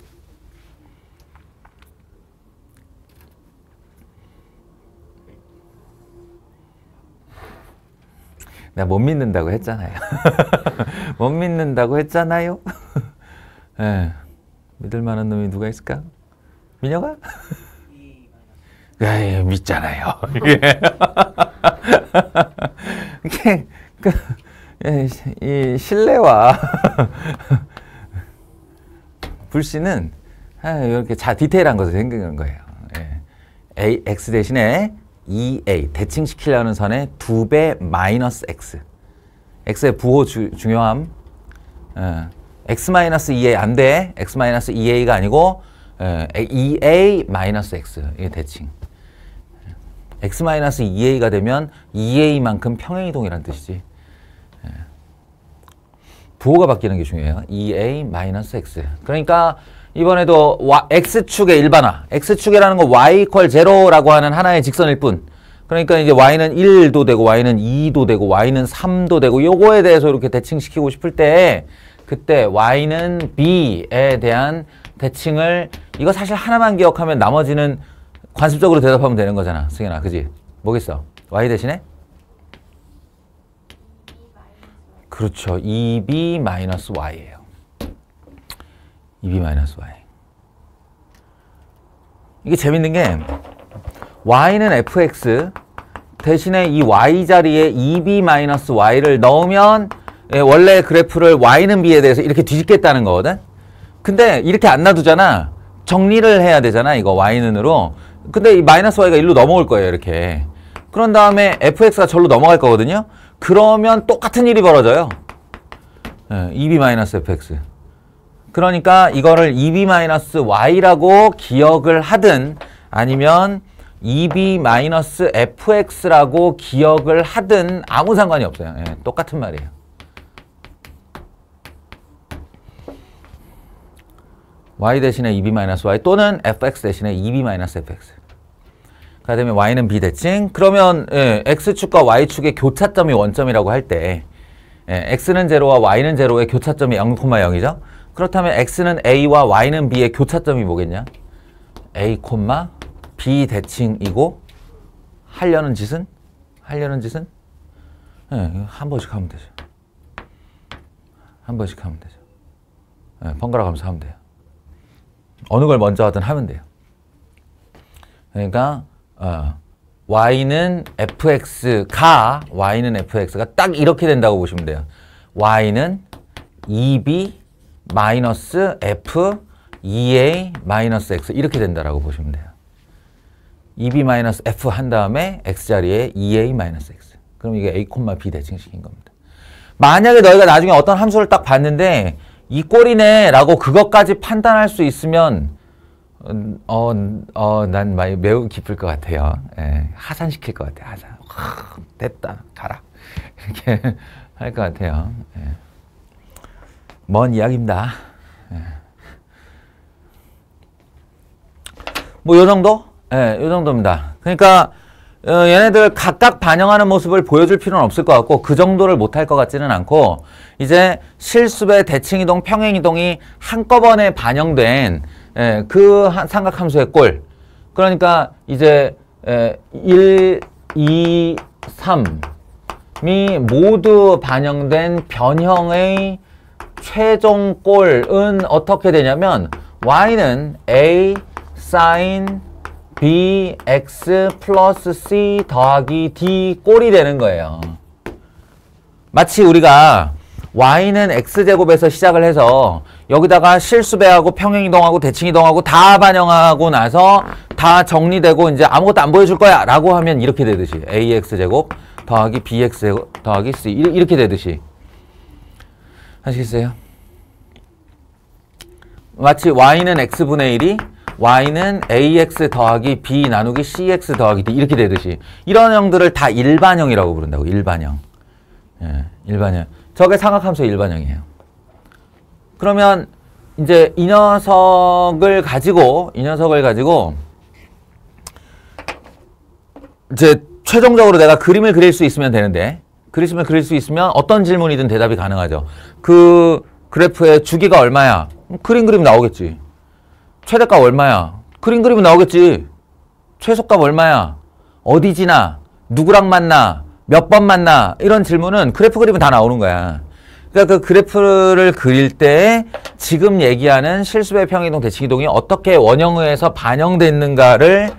나 못 믿는다고 했잖아요. 못 믿는다고 했잖아요. 예. 믿을 만한 놈이 누가 있을까? 민혁아? 예, 믿잖아요. 이게 이 신뢰와 불신은 이렇게 디테일한 것을 생기는 거예요. x 대신에 2a 대칭시키려는 선의 2배 마이너스 x. x의 부호 중요함. x 마이너스 2a 안 돼. x 마이너스 2a가 아니고 2a 마이너스 x. 이게 대칭. x 마이너스 2a가 되면 2a만큼 평행이동이라는 뜻이지. 부호가 바뀌는 게 중요해요. 2a 마이너스 x. 그러니까 이번에도 x축의 일반화. x축이라는 거 y equal 0라고 하는 하나의 직선일 뿐. 그러니까 이제 y는 1도 되고 y는 2도 되고 y는 3도 되고 요거에 대해서 이렇게 대칭시키고 싶을 때 그때 y는 b에 대한 대칭을 이거 사실 하나만 기억하면 나머지는 관습적으로 대답하면 되는 거잖아. 승현아. 그지? 뭐겠어? y 대신에? 그렇죠. 2b-y예요. 2b-y. 이게 재밌는 게 y는 fx 대신에 이 y 자리에 2b-y를 넣으면 원래 그래프를 y는 b에 대해서 이렇게 뒤집겠다는 거거든. 근데 이렇게 안 놔두잖아. 정리를 해야 되잖아. 이거 y는으로. 근데 이 마이너스 y가 일로 넘어올 거예요. 이렇게. 그런 다음에 fx가 절로 넘어갈 거거든요. 그러면 똑같은 일이 벌어져요. 2b-fx. 그러니까 이거를 2b-y라고 기억을 하든 아니면 2b-fx라고 기억을 하든 아무 상관이 없어요. 똑같은 말이에요. y 대신에 2b-y 또는 fx 대신에 2b-fx. 그 다음에 y는 b대칭. 그러면 x축과 y축의 교차점이 원점이라고 할 때 x는 0와 y는 0의 교차점이 0,0이죠. 그렇다면 x는 a와 y는 b의 교차점이 뭐겠냐? a, b 대칭이고 하려는 짓은? 한 번씩 하면 되죠. 번갈아 가면서 하면 돼요. 어느 걸 먼저 하든 하면 돼요. 그러니까 y는 fx가 딱 이렇게 된다고 보시면 돼요. y는 2b 마이너스 f 2a 마이너스 x 이렇게 된다라고 보시면 돼요. 2b 마이너스 f 한 다음에 x자리에 2a 마이너스 x. 그럼 이게 a, b 대칭시킨 겁니다. 만약에 너희가 나중에 어떤 함수를 딱 봤는데 이 꼴이네 라고 그것까지 판단할 수 있으면 난 매우 기쁠 것 같아요. 하산시킬 것 같아요. 하산. 됐다. 가라. 이렇게 할 것 같아요. 먼 이야기입니다. 뭐 요 정도? 요 정도입니다. 그러니까 얘네들 각각 반영하는 모습을 보여줄 필요는 없을 것 같고 그 정도를 못할 것 같지는 않고 이제 실습의 대칭이동, 평행이동이 한꺼번에 반영된 그 삼각함수의 꼴. 그러니까 이제 1, 2, 3이 모두 반영된 변형의 최종 꼴은 어떻게 되냐면 y는 a sin bx 플러스 c 더하기 d 꼴이 되는 거예요. 마치 우리가 y는 x제곱에서 시작을 해서 여기다가 실수배하고 평행이동하고 대칭이동하고 다 반영하고 나서 다 정리되고 이제 아무것도 안 보여줄 거야 라고 하면 이렇게 되듯이 ax제곱 더하기 bx제곱 더하기 c 이렇게 되듯이 아시겠어요? 마치 y는 x분의 1이 y는 ax 더하기 b 나누기 cx 더하기 d 이렇게 되듯이 이런 형들을 다 일반형이라고 부른다고. 일반형. 예, 일반형. 저게 삼각함수의 일반형이에요. 그러면 이제 이 녀석을 가지고 이제 최종적으로 내가 그림을 그릴 수 있으면 되는데 그릴 수 있으면 어떤 질문이든 대답이 가능하죠. 그 그래프의 주기가 얼마야? 그림 그리면 나오겠지. 최대값 얼마야? 그림 그리면 나오겠지. 최소값 얼마야? 어디 지나? 누구랑 만나? 몇 번 만나? 이런 질문은 그래프 그리면 다 나오는 거야. 그러니까 그 그래프를 그릴 때 지금 얘기하는 실수배 평행이동 대칭이동이 어떻게 원형에서 반영됐는가를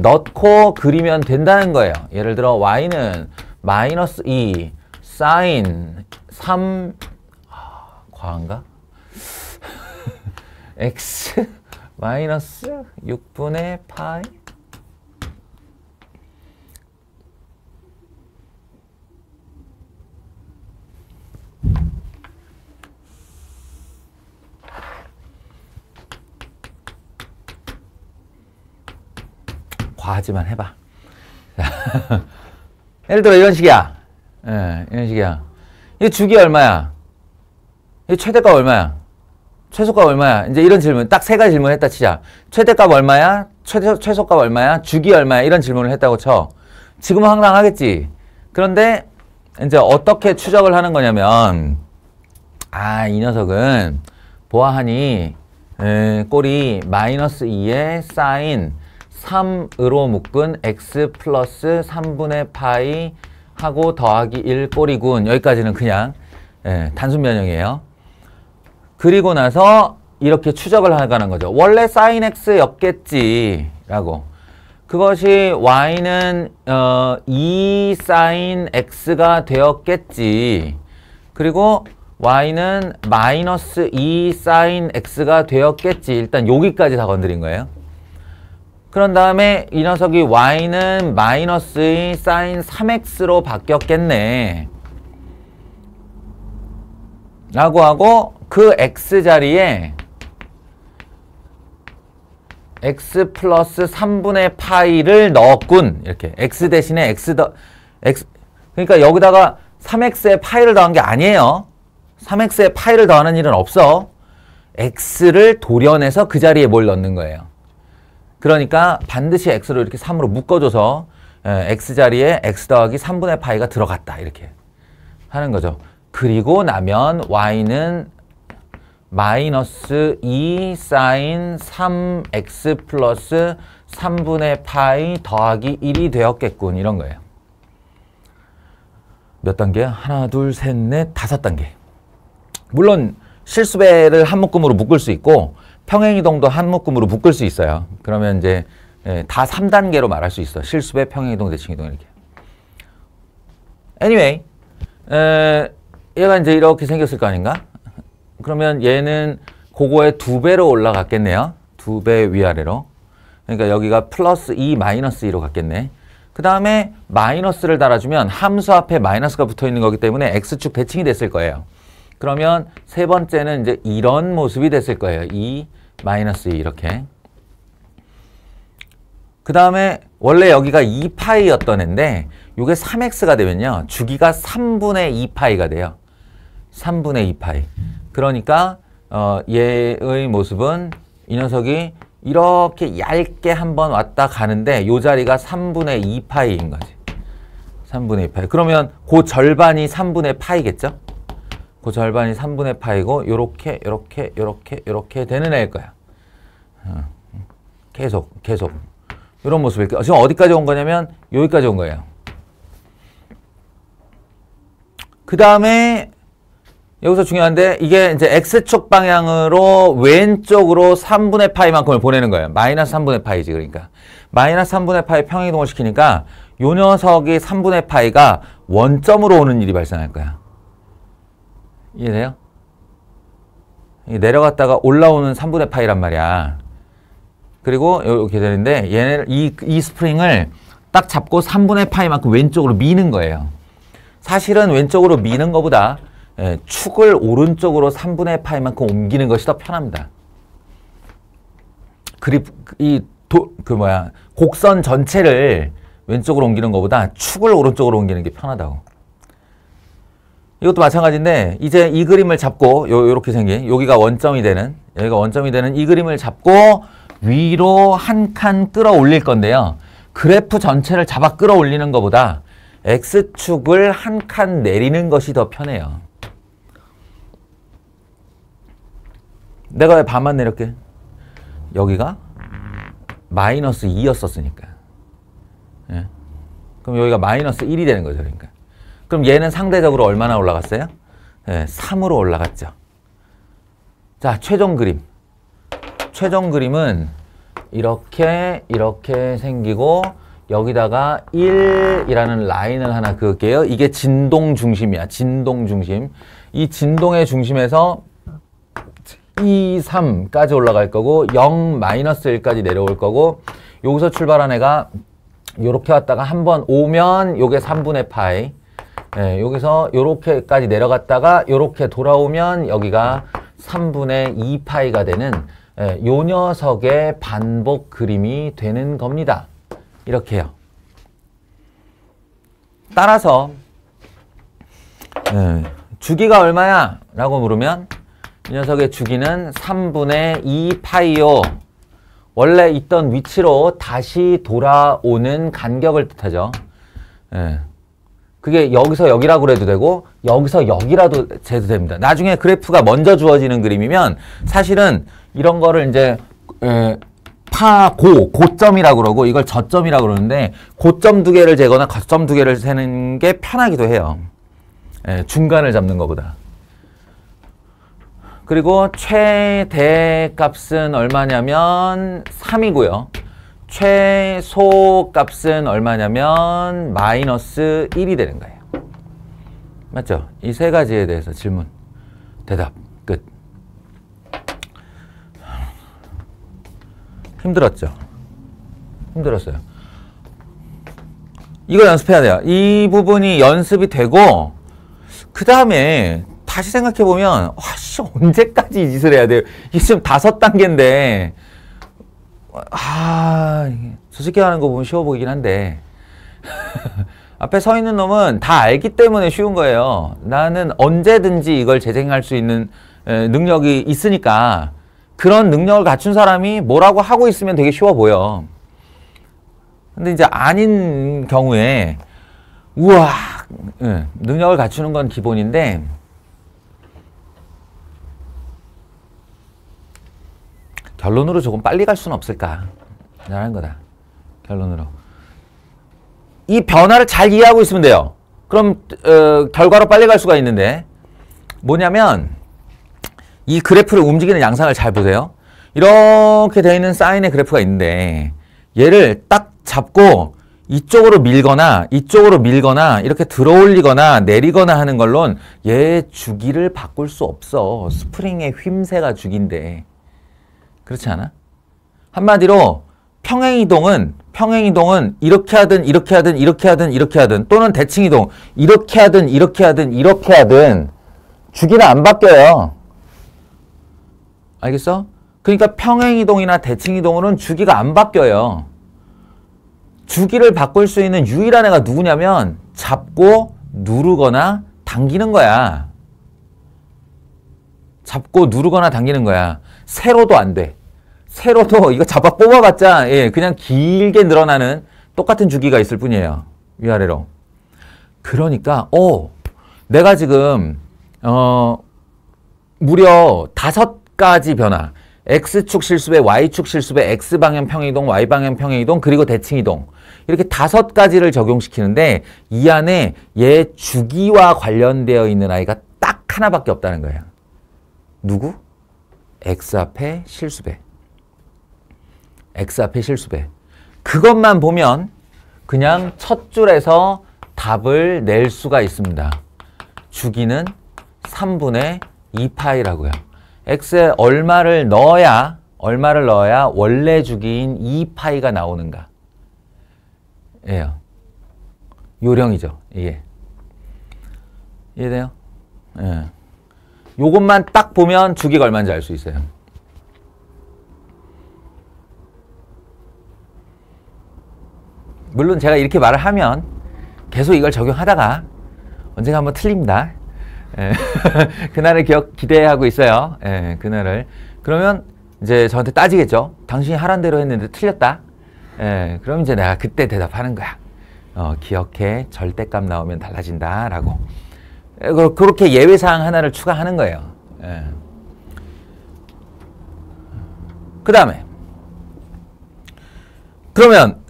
넣고 그리면 된다는 거예요. 예를 들어 y는 마이너스 2 사인 3 과한가? x 마이너스 6분의 파이 과하지만 해봐. 예를 들어 이런 식이야. 예, 이런 식이야. 이 주기 얼마야? 이 최대값 얼마야? 최소값 얼마야? 이제 이런 질문, 딱 세 가지 질문 했다 치자. 최대값 얼마야? 최소값 얼마야? 주기 얼마야? 이런 질문을 했다고 쳐. 지금은 황당하겠지. 그런데 이제 어떻게 추적을 하는 거냐면, 이 녀석은 보아하니 꼴이 마이너스 2의 사인 3으로 묶은 x 플러스 3분의 파이 하고 더하기 1 꼴이군. 여기까지는 그냥 단순 변형이에요. 그리고 나서 이렇게 추적을 하가는 거죠. 원래 sin x였겠지 라고. 그것이 y는 2 sin x가 되었겠지. 그리고 y는 마이너스 2 sin x가 되었겠지. 일단 여기까지 다 건드린 거예요. 그런 다음에 이 녀석이 y는 마이너스 2 sin 3x로 바뀌었겠네 라고 하고 그 x 자리에 x 플러스 3분의 파이를 넣었군. 이렇게 x 대신에 x 그러니까 여기다가 3x에 파이를 더한 게 아니에요. 3x에 파이를 더하는 일은 없어. x를 도려내서 그 자리에 뭘 넣는 거예요. 그러니까 반드시 x로 이렇게 3으로 묶어줘서 x 자리에 x 더하기 3분의 파이가 들어갔다. 이렇게 하는 거죠. 그리고 나면 y는 마이너스 2 sin 3x 플러스 3분의 파이 더하기 1이 되었겠군. 이런 거예요. 몇 단계야? 하나, 둘, 셋, 넷, 5단계. 물론 실수배를 한 묶음으로 묶을 수 있고 평행이동도 한 묶음으로 묶을 수 있어요. 그러면 이제 다 3단계로 말할 수 있어. 실수배, 평행이동, 대칭이동 이렇게. Anyway, 얘가 이제 이렇게 생겼을 거 아닌가? 그러면 얘는 그거의 2배로 올라갔겠네요. 2배 위아래로. 그러니까 여기가 플러스 2, 마이너스 2로 갔겠네. 그 다음에 마이너스를 달아주면 함수 앞에 마이너스가 붙어 있는 거기 때문에 x축 대칭이 됐을 거예요. 그러면 세 번째는 이제 이런 모습이 됐을 거예요. 2, 마이너스 2 이렇게. 그 다음에 원래 여기가 2파이였던 애인데 이게 3x가 되면요. 주기가 3분의 2파이가 돼요. 3분의 2파이. 그러니까 얘의 모습은 이 녀석이 이렇게 얇게 한번 왔다 가는데 이 자리가 3분의 2파이인 거지. 3분의 2파이. 그러면 그 절반이 3분의 파이겠죠? 그 절반이 3분의 파이고 요렇게 되는 애일 거야. 계속 이런 모습일 거야. 지금 어디까지 온 거냐면 여기까지 온 거예요. 그 다음에 여기서 중요한데 이게 이제 x축 방향으로 왼쪽으로 3분의 파이만큼을 보내는 거예요. 마이너스 3분의 파이지. 그러니까 마이너스 3분의 파이 평행이동을 시키니까 요 녀석이 3분의 파이가 원점으로 오는 일이 발생할 거야. 이해돼요? 내려갔다가 올라오는 3분의 파이란 말이야. 그리고 이렇게 되는데 얘네를 이 스프링을 딱 잡고 3분의 파이만큼 왼쪽으로 미는 거예요. 사실은 왼쪽으로 미는 것보다 축을 오른쪽으로 3분의 파이만큼 옮기는 것이 더 편합니다. 곡선 전체를 왼쪽으로 옮기는 것보다 축을 오른쪽으로 옮기는 게 편하다고. 이것도 마찬가지인데 이제 이 그림을 잡고 요렇게 생긴 여기가 원점이 되는 이 그림을 잡고 위로 한 칸 끌어올릴 건데요. 그래프 전체를 잡아 끌어올리는 것보다 X축을 한 칸 내리는 것이 더 편해요. 내가 왜 반만 내렸게? 여기가 마이너스 2였었으니까. 예. 그럼 여기가 마이너스 1이 되는 거죠. 그러니까. 그럼 얘는 상대적으로 얼마나 올라갔어요? 예, 3으로 올라갔죠. 자, 최종 그림. 최종 그림은 이렇게 생기고 여기다가 1이라는 라인을 하나 그을게요. 이게 진동 중심이야. 진동 중심. 이 진동의 중심에서 2, 3까지 올라갈 거고 0, 마이너스 1까지 내려올 거고 여기서 출발한 애가 요렇게 왔다가 한번 오면 요게 3분의 파이 여기서 요렇게까지 내려갔다가 요렇게 돌아오면 여기가 3분의 2파이가 되는 요 녀석의 반복 그림이 되는 겁니다. 이렇게요. 따라서 주기가 얼마야? 라고 물으면 이 녀석의 주기는 3분의 2파이요. 원래 있던 위치로 다시 돌아오는 간격을 뜻하죠. 그게 여기서 여기라고 해도 되고 여기서 여기라도 재도 됩니다. 나중에 그래프가 먼저 주어지는 그림이면 사실은 이런 거를 이제 고점이라고 그러고 이걸 저점이라고 그러는데 고점 두 개를 재거나 거점 두 개를 세는 게 편하기도 해요. 중간을 잡는 것보다. 그리고 최대값은 얼마냐면 3이고요. 최소값은 얼마냐면 마이너스 1이 되는 거예요. 맞죠? 이 세 가지에 대해서 질문, 대답, 끝. 힘들었죠? 힘들었어요. 이거 연습해야 돼요. 이 부분이 연습이 되고 그 다음에 다시 생각해보면 와씨 언제까지 이 짓을 해야 돼요? 이게 지금 5단계인데 저 새끼 하는 거 보면 쉬워 보이긴 한데 앞에 서 있는 놈은 다 알기 때문에 쉬운 거예요. 나는 언제든지 이걸 재생할 수 있는 능력이 있으니까 그런 능력을 갖춘 사람이 뭐라고 하고 있으면 되게 쉬워 보여. 근데 이제 아닌 경우에 우와 능력을 갖추는 건 기본인데 결론으로 조금 빨리 갈 수는 없을까? 라는 거다. 결론으로. 이 변화를 잘 이해하고 있으면 돼요. 그럼 결과로 빨리 갈 수가 있는데 뭐냐면 이 그래프를 움직이는 양상을 잘 보세요. 이렇게 되어 있는 사인의 그래프가 있는데 얘를 딱 잡고 이쪽으로 밀거나 이렇게 들어올리거나 내리거나 하는 걸로는 얘 주기를 바꿀 수 없어. 스프링의 휘임새가 주기인데. 그렇지 않아? 한마디로 평행이동은 이렇게 하든 또는 대칭이동 이렇게 하든 주기는 안 바뀌어요. 알겠어? 그러니까 평행이동이나 대칭이동으로는 주기가 안 바뀌어요. 주기를 바꿀 수 있는 유일한 애가 누구냐면 잡고 누르거나 당기는 거야. 잡고 누르거나 당기는 거야. 세로도 안 돼. 세로도 이거 잡아 뽑아봤자 그냥 길게 늘어나는 똑같은 주기가 있을 뿐이에요. 위아래로. 그러니까 내가 지금 무려 5가지 변화 X축 실수배, Y축 실수배, X방향 평행이동, Y방향 평행이동, 그리고 대칭이동 이렇게 5가지를 적용시키는데 이 안에 얘 주기와 관련되어 있는 아이가 딱 하나밖에 없다는 거예요. 누구? X 앞에 실수배. X 앞에 실수배. 그것만 보면 그냥 첫 줄에서 답을 낼 수가 있습니다. 주기는 3분의 2파이라고요. x에 얼마를 넣어야 원래 주기인 2파이가 나오는가? 예요. 요령이죠. 이게. 이해돼요? 예. 요것만 딱 보면 주기가 얼마인지 알 수 있어요. 물론 제가 이렇게 말을 하면 계속 이걸 적용하다가 언젠가 한번 틀립니다. 예. 그날을 기대하고 있어요. 예, 그날을. 그러면 이제 저한테 따지겠죠. 당신이 하란 대로 했는데 틀렸다. 예, 그럼 이제 내가 그때 대답하는 거야. 기억해. 절대값 나오면 달라진다. 라고. 그렇게 예외사항 하나를 추가하는 거예요. 예. 그 다음에 그러면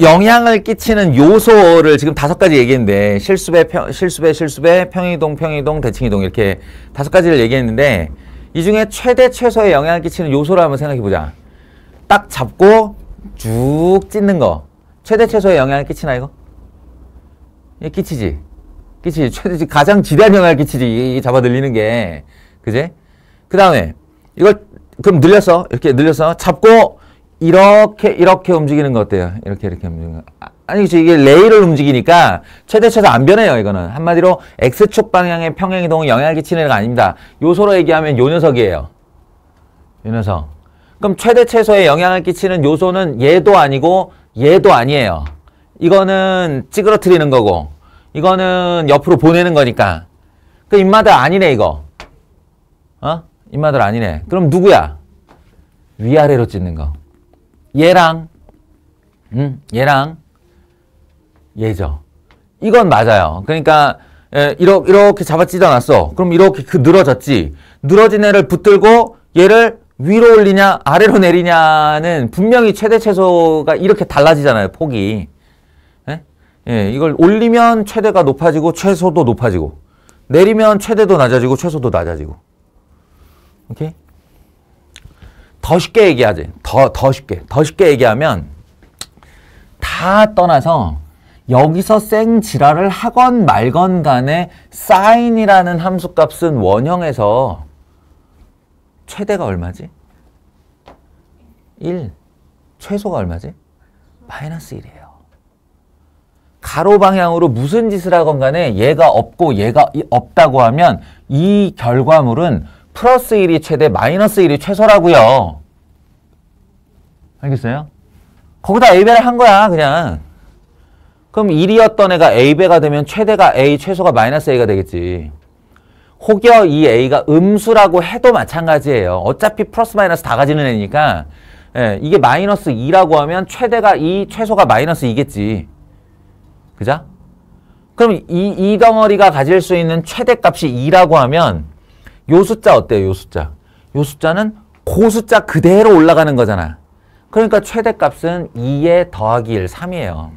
영향을 끼치는 요소를 지금 5가지 얘기했는데 실수배, 평이동, 대칭이동 이렇게 5가지를 얘기했는데 이 중에 최대, 최소의 영향을 끼치는 요소를 한번 생각해보자. 딱 잡고 쭉 찢는 거. 최대, 최소의 영향을 끼치나 이거? 예, 끼치지. 최대, 가장 지대한 영향을 끼치지. 이게 잡아 늘리는 게. 그제? 그 다음에 이걸 그럼 늘렸어. 이렇게 늘려서 잡고 이렇게 움직이는 거 어때요? 이렇게 움직이는 거. 아니, 이게 레일을 움직이니까 최대, 최소 안 변해요, 이거는. 한마디로 X축 방향의 평행이동은 영향을 끼치는 애가 아닙니다. 요소로 얘기하면 요 녀석이에요. 요 녀석. 그럼 최대, 최소의 영향을 끼치는 요소는 얘도 아니고 얘도 아니에요. 이거는 찌그러뜨리는 거고, 이거는 옆으로 보내는 거니까. 그 인마들 아니네, 이거. 인마들 아니네. 그럼 누구야? 위아래로 찢는 거. 얘랑 얘죠. 이건 맞아요. 그러니까 이렇게 잡아 찢어놨어. 그럼 이렇게 늘어졌지. 늘어진 애를 붙들고 얘를 위로 올리냐 아래로 내리냐는 분명히 최대 최소가 이렇게 달라지잖아요. 폭이. 예, 이걸 올리면 최대가 높아지고 최소도 높아지고 내리면 최대도 낮아지고 최소도 낮아지고. 오케이? 더 쉽게 얘기하지. 더 쉽게 얘기하면 다 떠나서 여기서 생 지랄을 하건 말건 간에 사인이라는 함수값은 원형에서 최대가 얼마지? 1. 최소가 얼마지? 마이너스 1이에요. 가로 방향으로 무슨 짓을 하건 간에 얘가 없고 얘가 없다고 하면 이 결과물은 플러스 1이 최대, 마이너스 1이 최소라고요. 알겠어요? 거기다 A배를 한 거야, 그냥. 그럼 1이었던 애가 A배가 되면 최대가 A, 최소가 마이너스 A가 되겠지. 혹여 이 A가 음수라고 해도 마찬가지예요. 어차피 플러스 마이너스 다 가지는 애니까 예, 이게 마이너스 2라고 하면 최대가 2, 최소가 마이너스 2겠지. 그죠? 그럼 이 덩어리가 가질 수 있는 최대값이 2라고 하면 요 숫자 어때요? 요 숫자. 요 숫자는 그 숫자 그대로 올라가는 거잖아. 그러니까 최대값은 2에 더하기 1, 3이에요.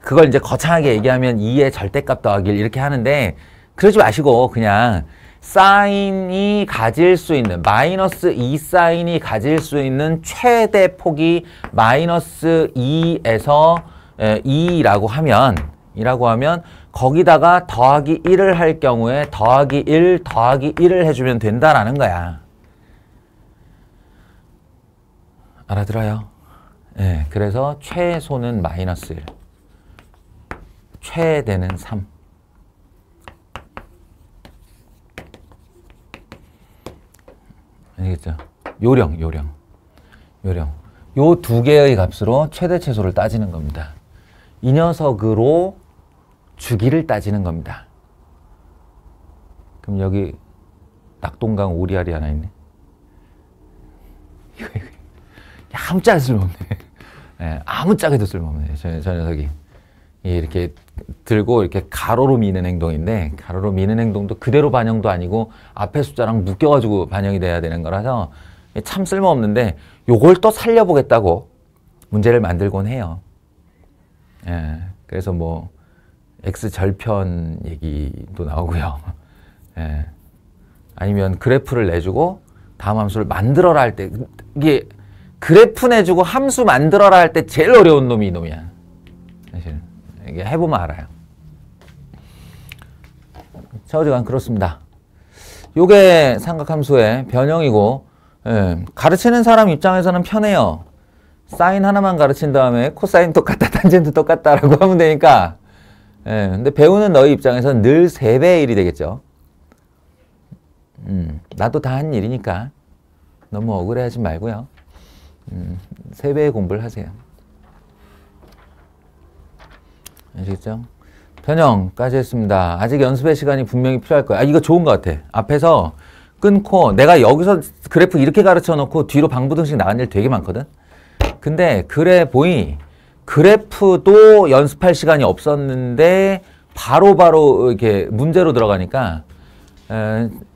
그걸 이제 거창하게 얘기하면 2의 절대값 더하기 1 이렇게 하는데 그러지 마시고 그냥 사인이 가질 수 있는 마이너스 2 사인이 가질 수 있는 최대 폭이 마이너스 2에서 2라고 하면 거기다가 더하기 1을 할 경우에 더하기 1 더하기 1을 해주면 된다라는 거야. 알아들어요? 네, 그래서 최소는 마이너스 1. 최대는 3. 알겠죠? 요령. 요 두 개의 값으로 최대 최소를 따지는 겁니다. 이 녀석으로 주기를 따지는 겁니다. 그럼 여기 낙동강 오리알이 하나 있네. 이거. 아무짝에도 쓸모없네. 네, 아무짝에도 쓸모없네. 저 녀석이. 이렇게 들고 이렇게 가로로 미는 행동인데 가로로 미는 행동도 그대로 반영도 아니고 앞에 숫자랑 묶여가지고 반영이 돼야 되는 거라서 참 쓸모없는데 요걸 또 살려보겠다고 문제를 만들곤 해요. 예, 그래서 뭐 X절편 얘기도 나오고요. 예, 아니면 그래프를 내주고 다음 함수를 만들어라 할 때 이게 그래프 내주고 함수 만들어라 할 때 제일 어려운 놈이 이놈이야. 사실 이게 해보면 알아요. 좌우지간 그렇습니다. 요게 삼각함수의 변형이고, 예, 가르치는 사람 입장에서는 편해요. 사인 하나만 가르친 다음에 코사인 똑같다, 탄젠트 똑같다라고 하면 되니까. 예, 근데 배우는 너희 입장에서는 늘 3배의 일이 되겠죠. 나도 다 한 일이니까 너무 억울해하지 말고요. 3배의 공부를 하세요. 아시겠죠? 변형까지 했습니다. 아직 연습의 시간이 분명히 필요할 거야. 아, 이거 좋은 것 같아. 앞에서 끊고 내가 여기서 그래프 이렇게 가르쳐 놓고 뒤로 방부등식 나간 일 되게 많거든. 근데 그래프도 연습할 시간이 없었는데 바로바로 이렇게 문제로 들어가니까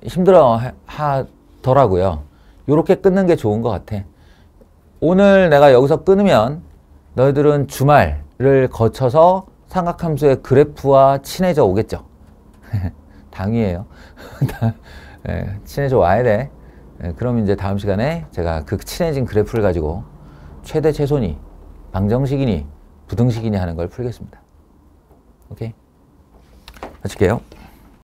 힘들어 하더라고요. 요렇게 끊는 게 좋은 것 같아. 오늘 내가 여기서 끊으면 너희들은 주말을 거쳐서 삼각함수의 그래프와 친해져 오겠죠. 당위예요. 친해져 와야 돼. 그럼 이제 다음 시간에 제가 그 친해진 그래프를 가지고 최대 최소니, 방정식이니, 부등식이니 하는 걸 풀겠습니다. 오케이? 마칠게요.